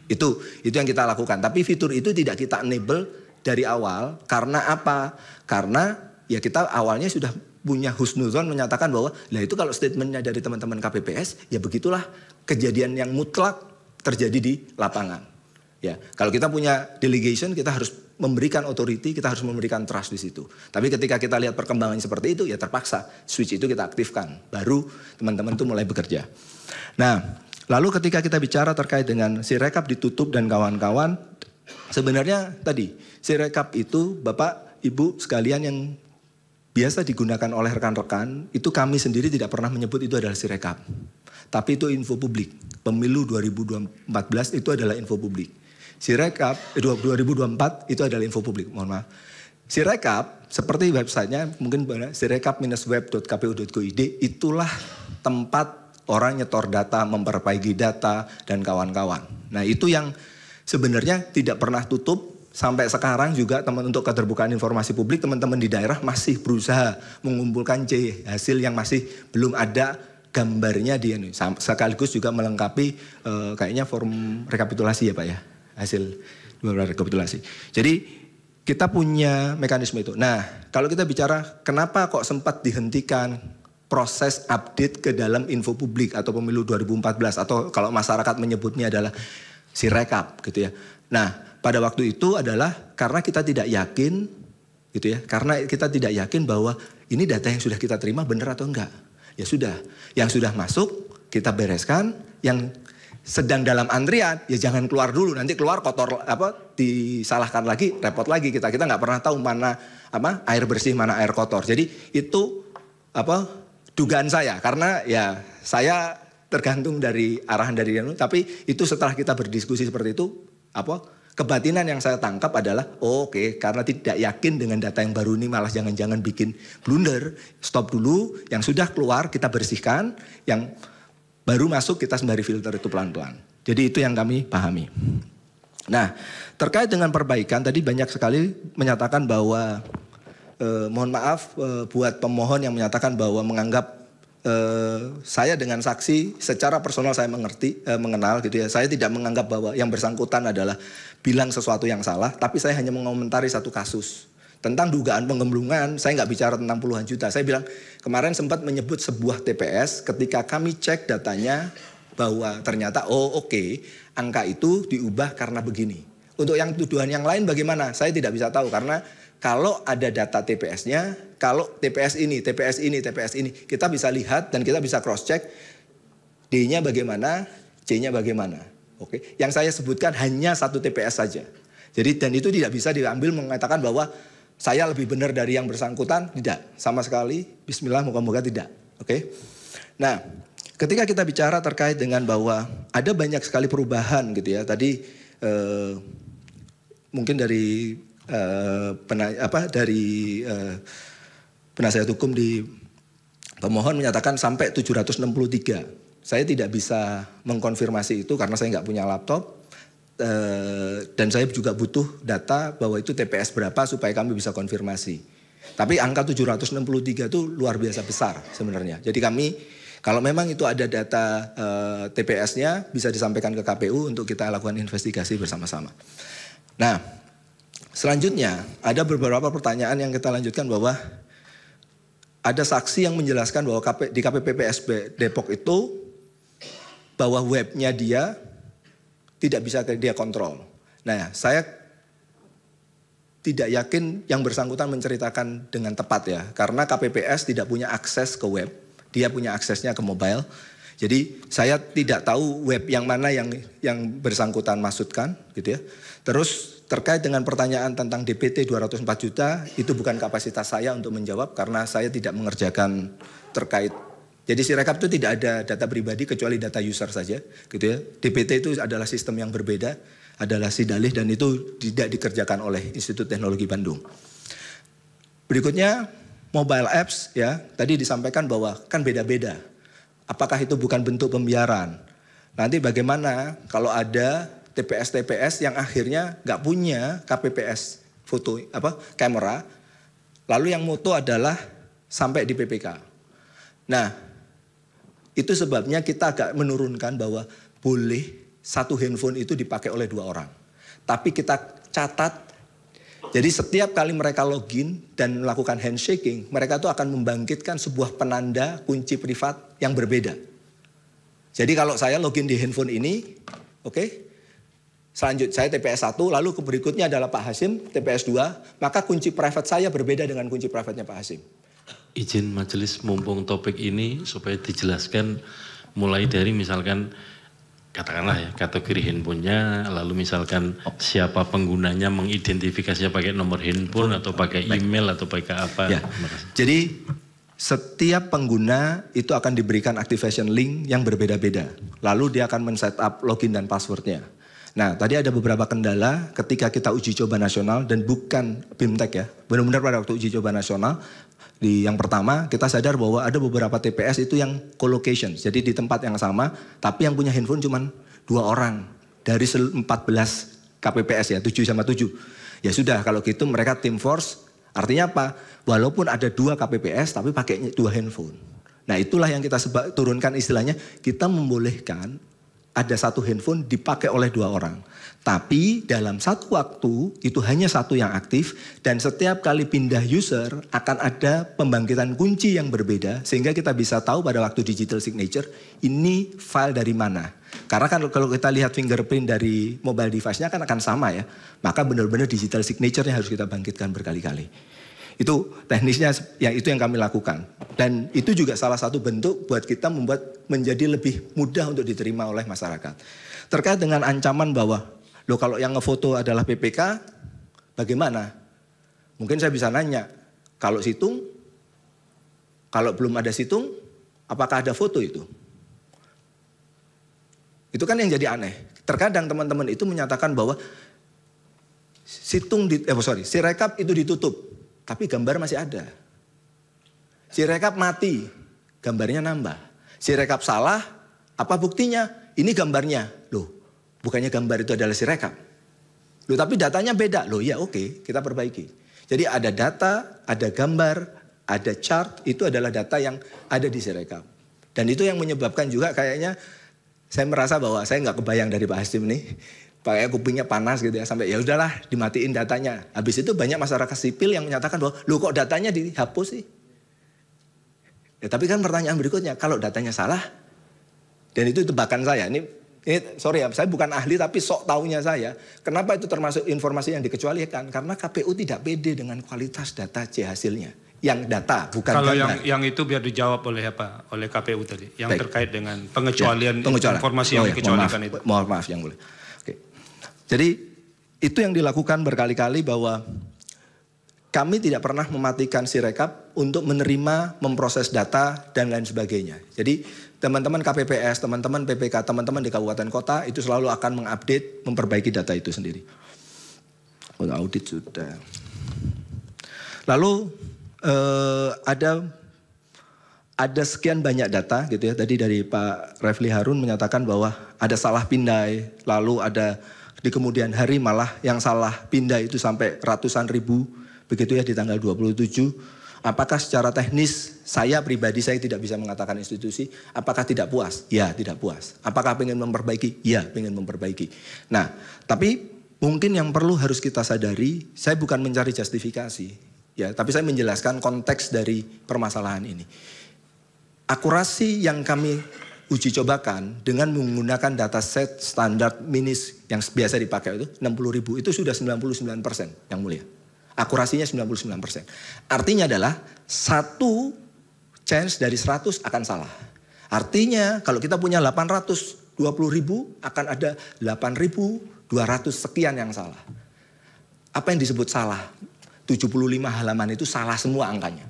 Itu yang kita lakukan. Tapi fitur itu tidak kita enable dari awal karena apa? Karena ya kita awalnya sudah punya husnuzon menyatakan bahwa lah itu kalau statementnya dari teman-teman KPPS ya begitulah kejadian yang mutlak terjadi di lapangan. Ya, kalau kita punya delegation, kita harus memberikan authority, kita harus memberikan trust di situ. Tapi ketika kita lihat perkembangan seperti itu, ya terpaksa switch itu kita aktifkan. Baru teman-teman itu mulai bekerja. Nah, lalu ketika kita bicara terkait dengan Sirekap ditutup dan kawan-kawan, sebenarnya tadi Sirekap itu Bapak Ibu sekalian yang biasa digunakan oleh rekan-rekan, itu kami sendiri tidak pernah menyebut itu adalah Sirekap. Tapi itu info publik. Pemilu 2014 itu adalah info publik. Sirekap 2024 itu adalah info publik, mohon maaf. Sirekap seperti websitenya mungkin sirekap-web.kpu.go.id, itulah tempat orang nyetor data, memperbaiki data dan kawan-kawan. Nah itu yang sebenarnya tidak pernah tutup. Sampai sekarang juga teman untuk keterbukaan informasi publik, teman-teman di daerah masih berusaha mengumpulkan hasil yang masih belum ada gambarnya dia ini. Sekaligus juga melengkapi kayaknya form rekapitulasi ya Pak ya. Hasil rekapitulasi. Jadi kita punya mekanisme itu. Nah, kalau kita bicara kenapa kok sempat dihentikan proses update ke dalam info publik atau pemilu 2014 atau kalau masyarakat menyebutnya adalah Sirekap gitu ya. Nah, pada waktu itu adalah karena kita tidak yakin gitu ya. Karena kita tidak yakin bahwa ini data yang sudah kita terima benar atau enggak. Ya sudah, yang sudah masuk kita bereskan, yang sedang dalam antrian, ya jangan keluar dulu. Nanti keluar kotor disalahkan lagi, repot lagi kita. Kita nggak pernah tahu mana air bersih, mana air kotor. Jadi itu dugaan saya. Karena ya saya tergantung dari arahan dari Danu. Tapi itu setelah kita berdiskusi seperti itu, kebatinan yang saya tangkap adalah oke, karena tidak yakin dengan data yang baru ini malah jangan-jangan bikin blunder. Stop dulu, yang sudah keluar kita bersihkan, yang baru masuk kita sembari filter itu pelan-pelan. Jadi itu yang kami pahami. Nah, terkait dengan perbaikan tadi banyak sekali menyatakan bahwa mohon maaf buat pemohon yang menyatakan bahwa menganggap saya dengan saksi secara personal saya mengenal gitu ya. Saya tidak menganggap bahwa yang bersangkutan adalah bilang sesuatu yang salah, tapi saya hanya mengomentari satu kasus. Tentang dugaan penggemblungan, saya nggak bicara tentang puluhan juta. Saya bilang kemarin sempat menyebut sebuah TPS ketika kami cek datanya bahwa ternyata angka itu diubah karena begini. Untuk yang tuduhan yang lain bagaimana? Saya tidak bisa tahu karena kalau ada data TPS-nya, kalau TPS ini, kita bisa lihat dan kita bisa cross check D-nya bagaimana, C-nya bagaimana. Oke, yang saya sebutkan hanya satu TPS saja. Jadi dan itu tidak bisa diambil mengatakan bahwa saya lebih benar dari yang bersangkutan, tidak. Sama sekali, bismillah moga-moga tidak. Oke. Nah, ketika kita bicara terkait dengan bahwa ada banyak sekali perubahan gitu ya. Tadi mungkin dari penasihat hukum di pemohon menyatakan sampai 763. Saya tidak bisa mengkonfirmasi itu karena saya nggak punya laptop. Dan saya juga butuh data bahwa itu TPS berapa supaya kami bisa konfirmasi. Tapi angka 763 itu luar biasa besar sebenarnya. Jadi kami kalau memang itu ada data TPS-nya bisa disampaikan ke KPU untuk kita lakukan investigasi bersama-sama. Nah, selanjutnya ada beberapa pertanyaan yang kita lanjutkan bahwa ada saksi yang menjelaskan bahwa di KPPSB Depok itu bahwa webnya dia tidak bisa dia kontrol. Nah, saya tidak yakin yang bersangkutan menceritakan dengan tepat ya. Karena KPPS tidak punya akses ke web. Dia punya aksesnya ke mobile. Jadi saya tidak tahu web yang mana yang bersangkutan maksudkan gitu ya. Terus terkait dengan pertanyaan tentang DPT 204 juta, itu bukan kapasitas saya untuk menjawab karena saya tidak mengerjakan terkait. Jadi Sirekap itu tidak ada data pribadi kecuali data user saja, gitu ya. DPT itu adalah sistem yang berbeda, adalah sidalih dan itu tidak dikerjakan oleh Institut Teknologi Bandung. Berikutnya mobile apps ya, tadi disampaikan bahwa kan beda-beda. Apakah itu bukan bentuk pembiaran? Nanti bagaimana kalau ada TPS yang akhirnya nggak punya KPPS foto kamera, lalu yang moto adalah sampai di PPK. Nah, itu sebabnya kita agak menurunkan bahwa boleh satu handphone itu dipakai oleh 2 orang. Tapi kita catat, jadi setiap kali mereka login dan melakukan handshaking, mereka itu akan membangkitkan sebuah penanda kunci privat yang berbeda. Jadi kalau saya login di handphone ini, selanjutnya saya TPS 1, lalu berikutnya adalah Pak Hasim, TPS 2, maka kunci private saya berbeda dengan kunci private-nya Pak Hasim. Izin majelis mumpung topik ini supaya dijelaskan mulai dari misalkan katakanlah ya kategori handphonenya, lalu misalkan siapa penggunanya, mengidentifikasinya pakai nomor handphone atau pakai email atau pakai apa. Ya. Jadi setiap pengguna itu akan diberikan activation link yang berbeda-beda. Lalu dia akan men-setup login dan passwordnya. Nah, tadi ada beberapa kendala ketika kita uji coba nasional dan bukan BIMTEK ya. Benar-benar pada waktu uji coba nasional, yang pertama kita sadar bahwa ada beberapa TPS itu yang co-location. Jadi di tempat yang sama, tapi yang punya handphone cuma 2 orang dari 14 KPPS ya, 7 sama 7. Ya sudah, kalau gitu mereka team force. Artinya apa? Walaupun ada 2 KPPS tapi pakai 2 handphone. Nah, itulah yang kita turunkan istilahnya, kita membolehkan ada 1 handphone dipakai oleh 2 orang. Tapi dalam satu waktu itu hanya 1 yang aktif dan setiap kali pindah user akan ada pembangkitan kunci yang berbeda sehingga kita bisa tahu pada waktu digital signature ini file dari mana. Karena kan kalau kita lihat fingerprint dari mobile device-nya kan akan sama ya. Maka benar-benar digital signature-nya harus kita bangkitkan berkali-kali. Itu teknisnya itu yang kami lakukan. Dan itu juga salah satu bentuk buat kita membuat menjadi lebih mudah untuk diterima oleh masyarakat. Terkait dengan ancaman bahwa, loh kalau yang ngefoto adalah PPK, bagaimana? Mungkin saya bisa nanya, kalau situng, kalau belum ada situng, apakah ada foto itu? Itu kan yang jadi aneh. Terkadang teman-teman itu menyatakan bahwa Sirekap itu ditutup. Tapi gambar masih ada. Sirekap mati, gambarnya nambah. Sirekap salah, apa buktinya? Ini gambarnya. Loh, bukannya gambar itu adalah Sirekap. Loh, tapi datanya beda. Loh, ya oke, kita perbaiki. Jadi ada data, ada gambar, ada chart, itu adalah data yang ada di Sirekap. Dan itu yang menyebabkan juga kayaknya saya merasa bahwa saya nggak kebayang dari Pak Hasim nih. Pakai kupingnya panas gitu ya, sampai ya udahlah dimatiin datanya. Habis itu banyak masyarakat sipil yang menyatakan bahwa lu kok datanya dihapus sih? Ya tapi kan pertanyaan berikutnya, kalau datanya salah, dan itu tebakan saya, ini sorry ya, saya bukan ahli tapi sok taunya saya. Kenapa itu termasuk informasi yang dikecualikan? Karena KPU tidak pede dengan kualitas data C hasilnya. Yang data, bukan kalau gambar. yang itu biar dijawab oleh apa? Oleh KPU tadi, yang Baik. terkait dengan pengecualian informasi yang dikecualikan itu. Mohon maaf yang boleh. Jadi itu yang dilakukan berkali-kali bahwa kami tidak pernah mematikan Sirekap untuk menerima, memproses data dan lain sebagainya. Jadi teman-teman KPPS, teman-teman PPK, teman-teman di kabupaten kota itu selalu akan mengupdate, memperbaiki data itu sendiri. Audit sudah. Lalu ada sekian banyak data gitu ya. Tadi dari Pak Refli Harun menyatakan bahwa ada salah pindai, lalu ada di kemudian hari malah yang salah pindah itu sampai ratusan ribu, begitu ya di tanggal 27. Apakah secara teknis saya pribadi saya tidak bisa mengatakan institusi, apakah tidak puas? Ya tidak puas. Apakah pengen memperbaiki? Ya pengen memperbaiki. Nah tapi mungkin yang perlu harus kita sadari, saya bukan mencari justifikasi, ya, tapi saya menjelaskan konteks dari permasalahan ini. Akurasi yang kami uji cobakan dengan menggunakan dataset standar minis yang biasa dipakai itu 60.000 itu sudah 99% yang mulia. Akurasinya 99%. Artinya adalah 1 chance dari 100 akan salah. Artinya kalau kita punya 820.000 akan ada 8.200 sekian yang salah. Apa yang disebut salah? 75 halaman itu salah semua angkanya.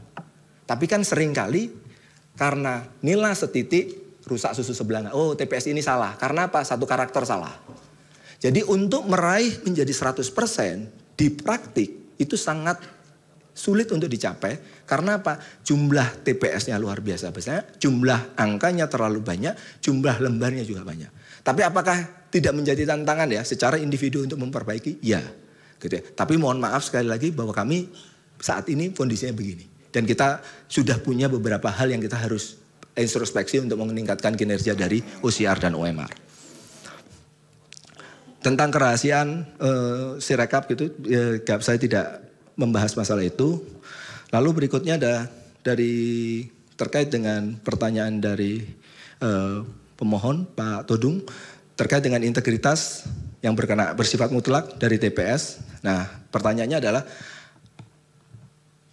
Tapi kan seringkali karena nilai setitik rusak susu sebelah. Oh TPS ini salah. Karena apa? 1 karakter salah. Jadi untuk meraih menjadi 100% di praktik itu sangat sulit untuk dicapai. Karena apa? Jumlah TPS-nya luar biasa besar. Jumlah angkanya terlalu banyak. Jumlah lembarnya juga banyak. Tapi apakah tidak menjadi tantangan ya secara individu untuk memperbaiki? Ya. Gitu ya. Tapi mohon maaf sekali lagi bahwa kami saat ini kondisinya begini. Dan kita sudah punya beberapa hal yang kita harus introspeksi untuk meningkatkan kinerja dari OCR dan OMR. Tentang kerahasiaan Sirekap gitu, saya tidak membahas masalah itu. Lalu berikutnya ada terkait dengan pertanyaan dari pemohon Pak Todung terkait dengan integritas yang bersifat mutlak dari TPS. Nah, pertanyaannya adalah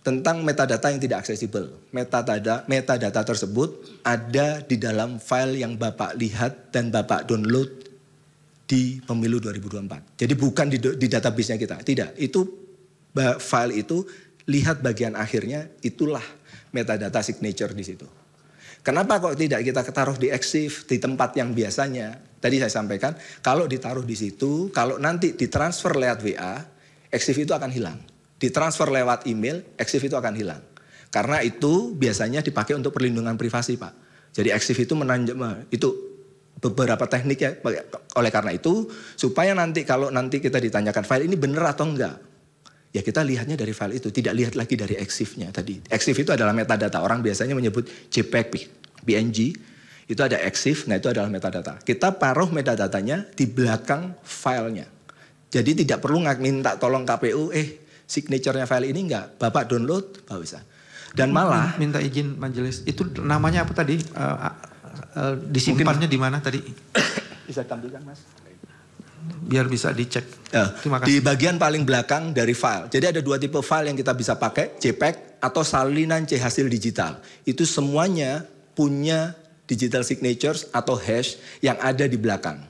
tentang metadata yang tidak aksesibel. Metadata tersebut ada di dalam file yang Bapak lihat dan Bapak download di pemilu 2024. Jadi bukan di database-nya kita. Tidak, itu file itu lihat bagian akhirnya, itulah metadata signature di situ. Kenapa kok tidak kita taruh di EXIF, di tempat yang biasanya? Tadi saya sampaikan, kalau ditaruh di situ, kalau nanti ditransfer lewat WA, EXIF itu akan hilang. Ditransfer lewat email, EXIF itu akan hilang. Karena itu biasanya dipakai untuk perlindungan privasi, Pak. Jadi EXIF itu itu beberapa teknik ya. Oleh karena itu, supaya nanti kalau nanti kita ditanyakan file ini benar atau enggak, ya kita lihatnya dari file itu, tidak lihat lagi dari EXIF-nya tadi. EXIF itu adalah metadata, orang biasanya menyebut JPEG, PNG, itu ada EXIF, nah itu adalah metadata. Kita taruh metadatanya di belakang filenya. Jadi tidak perlu minta tolong KPU, signature-nya file ini enggak, Bapak download, Bapak bisa. Dan malah minta izin majelis, itu namanya apa tadi? Disimpannya di mana tadi? Bisa tampilkan, Mas? Biar bisa dicek. Terima kasih. Di bagian paling belakang dari file. Jadi ada dua tipe file yang kita bisa pakai, JPEG atau salinan C hasil digital. Itu semuanya punya digital signatures atau hash yang ada di belakang.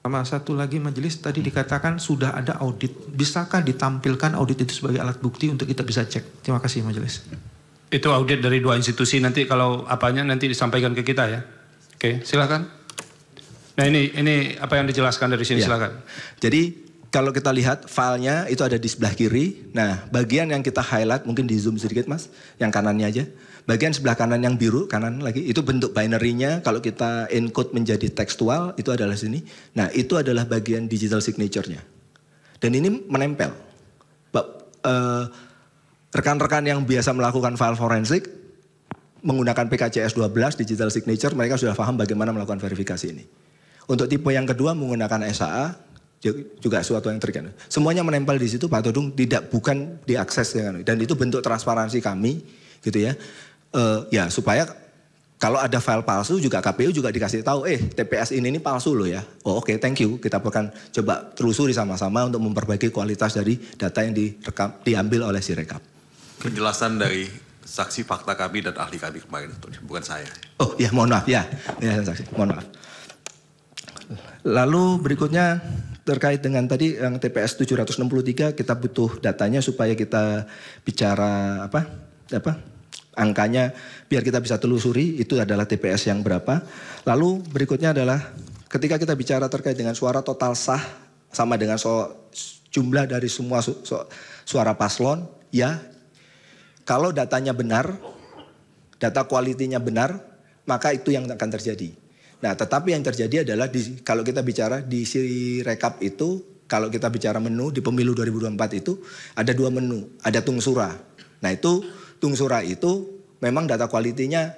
Sama satu lagi majelis, tadi dikatakan sudah ada audit. Bisakah ditampilkan audit itu sebagai alat bukti untuk kita bisa cek? Terima kasih majelis. Itu audit dari dua institusi, nanti kalau apanya nanti disampaikan ke kita ya. Oke, silakan. Nah ini apa yang dijelaskan dari sini, silakan. Jadi kalau kita lihat filenya itu ada di sebelah kiri. Nah, bagian yang kita highlight mungkin di zoom sedikit, Mas, yang kanannya aja. Bagian sebelah kanan yang biru, kanan lagi, itu bentuk binary-nya. Kalau kita encode menjadi tekstual, itu adalah sini. Nah, itu adalah bagian digital signature-nya. Dan ini menempel. Rekan-rekan yang biasa melakukan file forensik menggunakan PKCS 12 digital signature, mereka sudah paham bagaimana melakukan verifikasi ini. Untuk tipe yang kedua menggunakan SAA, juga suatu yang terkait. Semuanya menempel di situ, Pak Todung, bukan diakses dengan, dan itu bentuk transparansi kami, gitu ya. Ya supaya kalau ada file palsu juga KPU juga dikasih tahu, TPS ini palsu loh ya. Oh oke, thank you. Kita akan coba telusuri sama-sama untuk memperbaiki kualitas dari data yang diambil oleh Sirekap. Penjelasan dari saksi fakta kami dan ahli kami kemarin, bukan saya. Oh ya, mohon maaf ya saksi, mohon maaf. Lalu berikutnya terkait dengan tadi yang TPS 763, kita butuh datanya supaya kita bicara angkanya biar kita bisa telusuri itu adalah TPS yang berapa. Lalu berikutnya adalah ketika kita bicara terkait dengan suara total sah sama dengan jumlah dari semua suara paslon, ya kalau datanya benar, data kualitinya benar, maka itu yang akan terjadi. Nah, tetapi yang terjadi adalah kalau kita bicara di Sirekap itu, kalau kita bicara menu di pemilu 2024 itu ada dua menu, ada tungsura. Nah, itu tungsura itu memang data kualitinya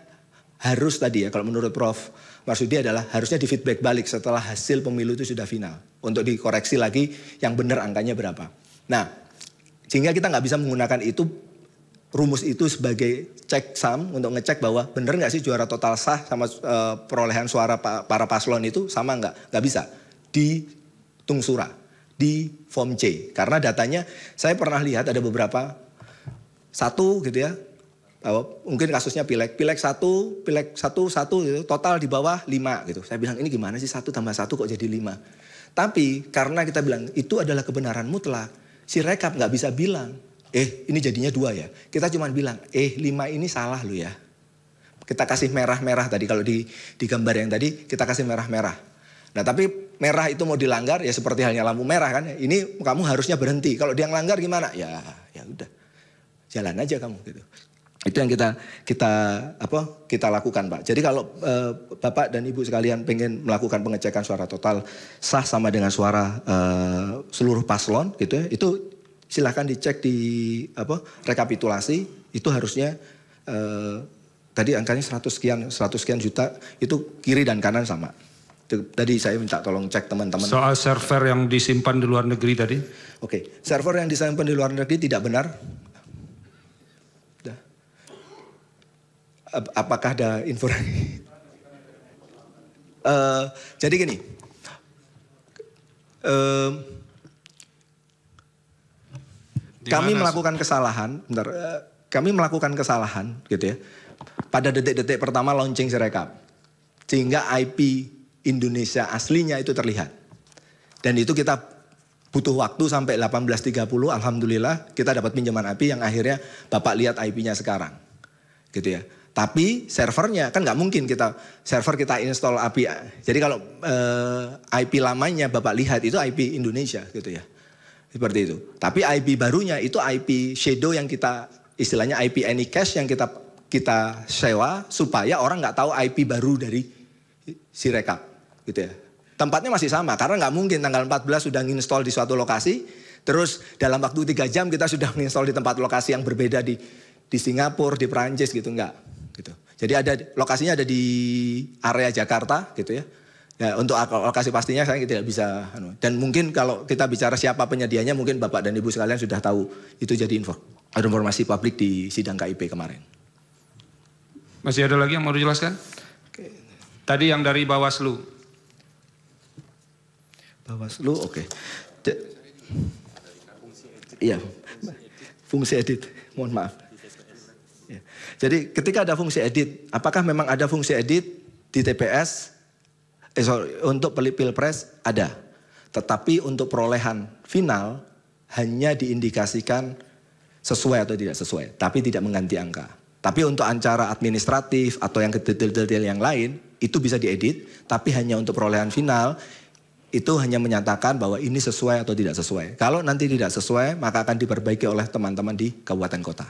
harus tadi ya, kalau menurut Prof. Marsudi adalah harusnya di feedback balik setelah hasil pemilu itu sudah final. Untuk dikoreksi lagi yang benar angkanya berapa. Nah, sehingga kita nggak bisa menggunakan rumus itu sebagai cek sum untuk ngecek bahwa benar nggak sih juara total sah sama perolehan suara para paslon itu sama nggak? Nggak bisa. Di tungsura, di form C. Karena datanya saya pernah lihat ada beberapa satu gitu ya. Mungkin kasusnya pilek satu gitu, total di bawah 5 gitu. Saya bilang ini gimana sih 1 tambah 1 kok jadi 5. Tapi karena kita bilang itu adalah kebenaran mutlak, Sirekap nggak bisa bilang, ini jadinya 2 ya. Kita cuma bilang, 5 ini salah lo ya. Kita kasih merah-merah tadi, kalau di gambar yang tadi kita kasih merah-merah. Nah tapi merah itu mau dilanggar ya seperti halnya lampu merah kan. Ini kamu harusnya berhenti. Kalau dia ngelanggar gimana? Ya udah, jalan aja kamu gitu. Itu yang kita lakukan, Pak. Jadi kalau Bapak dan Ibu sekalian pengen melakukan pengecekan suara total sah sama dengan suara seluruh paslon gitu ya, itu silahkan dicek di rekapitulasi. Itu harusnya tadi angkanya 100 sekian juta, itu kiri dan kanan sama. Tadi saya minta tolong cek teman-teman. Soal server yang disimpan di luar negeri tadi? Oke, server yang disimpan di luar negeri tidak benar. Apakah ada informasi? Jadi gini, kami melakukan kesalahan, kami melakukan kesalahan gitu ya. Pada detik-detik pertama launching Sirekap, sehingga IP Indonesia aslinya itu terlihat. Dan itu kita butuh waktu sampai 18.30, alhamdulillah kita dapat pinjaman IP yang akhirnya Bapak lihat IP-nya sekarang. Gitu ya. Tapi servernya kan nggak mungkin server kita install API. Jadi kalau IP lamanya Bapak lihat itu IP Indonesia gitu ya. Seperti itu. Tapi IP barunya itu IP shadow yang kita istilahnya IP Anycash yang kita sewa supaya orang nggak tahu IP baru dari Sirekap gitu ya. Tempatnya masih sama karena nggak mungkin tanggal 14 sudah nginstall di suatu lokasi, terus dalam waktu 3 jam kita sudah nginstall di tempat lokasi yang berbeda di Singapura, di Perancis gitu, enggak. Gitu. Jadi lokasinya ada di area Jakarta gitu ya. Ya untuk lokasi pastinya saya tidak bisa. Dan mungkin kalau kita bicara siapa penyedianya mungkin Bapak dan Ibu sekalian sudah tahu. Itu jadi informasi publik di sidang KIP kemarin. Masih ada lagi yang mau dijelaskan? Oke. Tadi yang dari Bawaslu. Bawaslu, oke. Iya, fungsi edit, mohon maaf. Ya. Jadi ketika ada fungsi edit, apakah memang ada fungsi edit di TPS? Untuk Pilpres ada. Tetapi untuk perolehan final hanya diindikasikan sesuai atau tidak sesuai. Tapi tidak mengganti angka. Tapi untuk acara administratif atau yang detail-detail yang lain itu bisa diedit. Tapi hanya untuk perolehan final itu hanya menyatakan bahwa ini sesuai atau tidak sesuai. Kalau nanti tidak sesuai maka akan diperbaiki oleh teman-teman di kabupaten kota.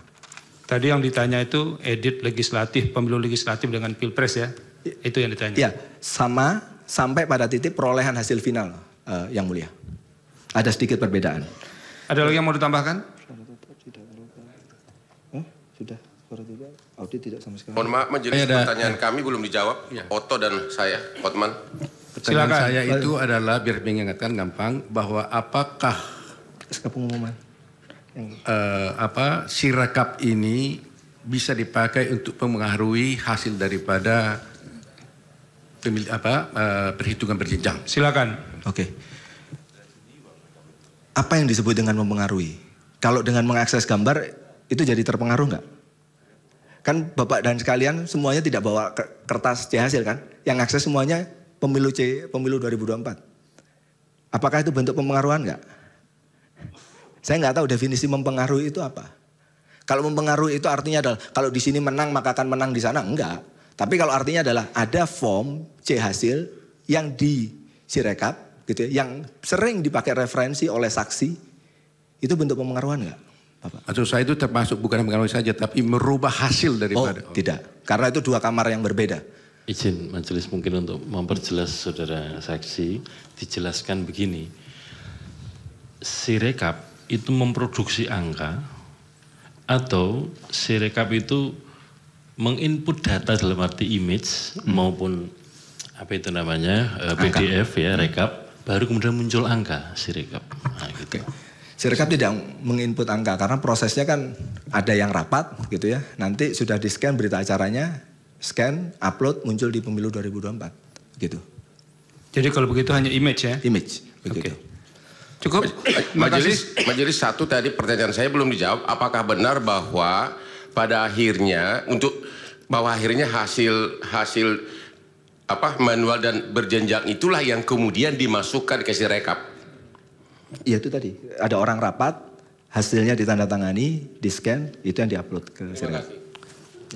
Tadi yang ditanya itu edit legislatif, pemilu legislatif dengan Pilpres ya? Itu yang ditanya? Ya, sama sampai pada titik perolehan hasil final yang mulia. Ada sedikit perbedaan. Ada lagi yang mau ditambahkan? Sudah, audit tidak sama sekali. Mohon maaf majelis, pertanyaan kami belum dijawab. Ya. Otto dan saya, Hotman. Pertanyaan saya itu adalah biar mengingatkan gampang bahwa apakah Sirekap ini bisa dipakai untuk mempengaruhi hasil daripada perhitungan berjenjang. Silakan. Oke. Apa yang disebut dengan mempengaruhi? Kalau dengan mengakses gambar itu jadi terpengaruh nggak? Kan Bapak dan sekalian semuanya tidak bawa kertas C hasil kan? Yang akses semuanya pemilu 2024. Apakah itu bentuk pempengaruhan nggak? Saya nggak tahu definisi mempengaruhi itu apa. Kalau mempengaruhi itu artinya adalah kalau di sini menang maka akan menang di sana, enggak. Tapi kalau artinya adalah ada form C hasil yang di Sirekap gitu ya, yang sering dipakai referensi oleh saksi, itu bentuk pempengaruhan enggak, Bapak? Maksud saya itu termasuk bukan mempengaruhi saja, tapi merubah hasil daripada. Oh, tidak. Karena itu 2 kamar yang berbeda. Izin majelis mungkin untuk memperjelas saudara saksi, dijelaskan begini. Sirekap itu memproduksi angka atau Sirekap itu menginput data dalam arti image maupun apa itu namanya PDF ya rekap, baru kemudian muncul angka Sirekap. Nah, gitu. Sirekap tidak menginput angka karena prosesnya kan ada yang rapat gitu ya. Nanti sudah di scan berita acaranya, scan, upload, muncul di pemilu 2024 gitu. Jadi kalau begitu hanya image ya? Image, begitu. Okay. Cukup. Majelis satu tadi pertanyaan saya belum dijawab. Apakah benar bahwa pada akhirnya hasil manual dan berjenjang itulah yang kemudian dimasukkan ke Sirekap? Iya itu tadi. Ada orang rapat, hasilnya ditandatangani, di scan, itu yang diupload ke Sirekap.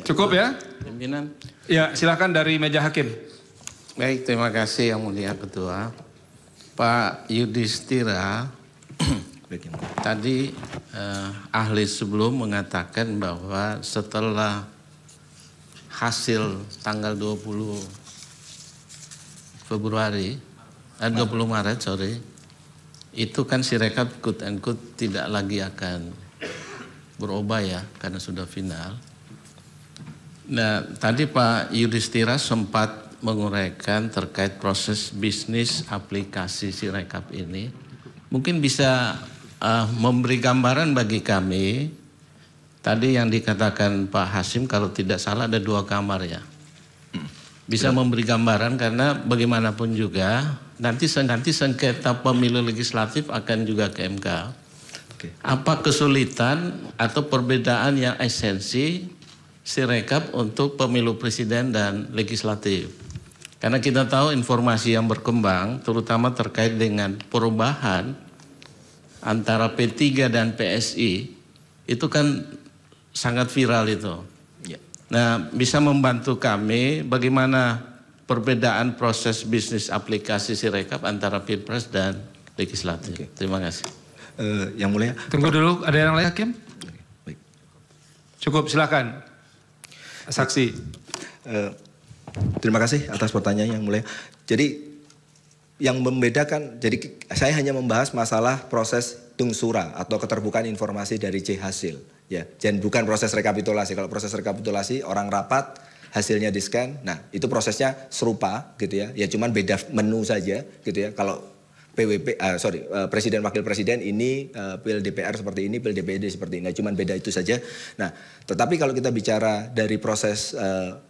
Cukup ya? Pimpinan. Ya silakan dari meja hakim. Baik, terima kasih yang mulia Ketua. Pak Yudhistira, tadi ahli sebelum mengatakan bahwa setelah hasil tanggal 20 Maret, itu kan Sirekap quote and quote tidak lagi akan berubah ya, karena sudah final. Nah, tadi Pak Yudhistira sempat menguraikan terkait proses bisnis aplikasi Sirekap ini. Mungkin bisa memberi gambaran bagi kami. Tadi yang dikatakan Pak Hasim kalau tidak salah ada 2 kamar ya. bisa memberi gambaran, karena bagaimanapun juga nanti sengketa pemilu legislatif akan juga ke MK. Apa kesulitan atau perbedaan yang esensi Sirekap untuk pemilu presiden dan legislatif? Karena kita tahu informasi yang berkembang terutama terkait dengan perubahan antara P3 dan PSI itu kan sangat viral itu. Nah, bisa membantu kami bagaimana perbedaan proses bisnis aplikasi Sirekap antara Pilpres dan legislatif. Terima kasih. Yang Mulia. Tunggu dulu, ada yang lain, Hakim? Baik. Cukup, silakan. Saksi. Terima kasih atas pertanyaan Yang Mulia. Jadi yang membedakan, jadi saya hanya membahas masalah proses tungsura atau keterbukaan informasi dari C hasil. Ya, dan bukan proses rekapitulasi. Kalau proses rekapitulasi orang rapat, hasilnya di-scan. Nah, itu prosesnya serupa gitu ya. Ya cuman beda menu saja gitu ya. Kalau presiden wakil presiden ini pil DPR seperti ini, pil DPD seperti ini. Cuman beda itu saja. Nah, tetapi kalau kita bicara dari proses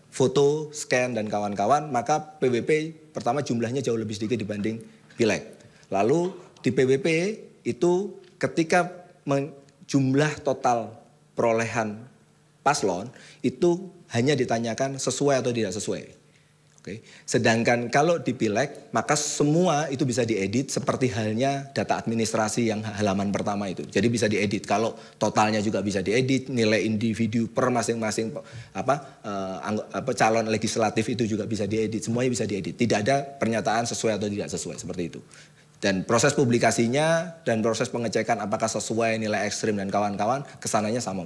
foto, scan dan kawan-kawan, maka PWP pertama jumlahnya jauh lebih sedikit dibanding pileg. Lalu di PWP itu ketika jumlah total perolehan paslon itu hanya ditanyakan sesuai atau tidak sesuai. Oke. Sedangkan kalau di pileg maka semua itu bisa diedit seperti halnya data administrasi yang halaman pertama itu. Jadi bisa diedit. Kalau totalnya juga bisa diedit, nilai individu per masing-masing calon legislatif itu juga bisa diedit. Semuanya bisa diedit. Tidak ada pernyataan sesuai atau tidak sesuai seperti itu. Dan proses publikasinya dan proses pengecekan apakah sesuai nilai ekstrim dan kawan-kawan kesananya sama.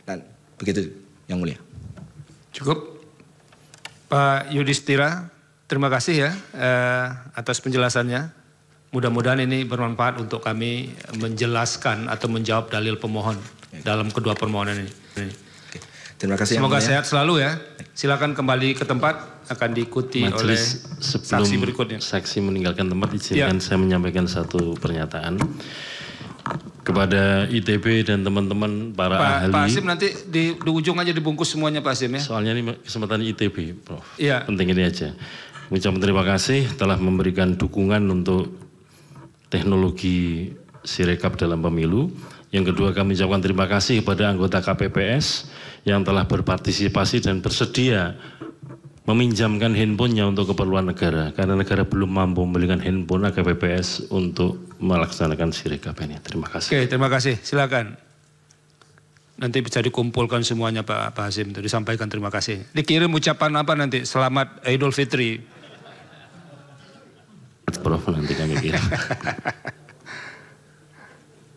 Dan begitu Yang Mulia. Cukup. Pak Yudhistira, terima kasih ya atas penjelasannya. Mudah-mudahan ini bermanfaat untuk kami menjelaskan atau menjawab dalil pemohon dalam kedua permohonan ini. Terima kasih. Semoga sehat selalu ya. Silakan kembali ke tempat, akan diikuti oleh saksi berikutnya. Saksi meninggalkan tempat, izinkan saya menyampaikan satu pernyataan kepada ITB dan teman-teman para ahli. Pak Hasim nanti di ujung aja dibungkus semuanya Pak Hasim ya. Soalnya ini kesempatan ITB, Prof. Iya. Penting ini aja. Mengucapkan terima kasih telah memberikan dukungan untuk teknologi Sirekap dalam pemilu. Yang kedua, kami ucapkan terima kasih kepada anggota KPPS yang telah berpartisipasi dan bersedia meminjamkan handphonenya untuk keperluan negara. Karena negara belum mampu membelikan handphone KPPS untuk melaksanakan Sirekap ini. Terima kasih. Oke, terima kasih. Silakan. Nanti bisa dikumpulkan semuanya Pak Hasim. Disampaikan terima kasih. Dikirim ucapan apa nanti? Selamat Idul Fitri. Prof, nanti kami kirim.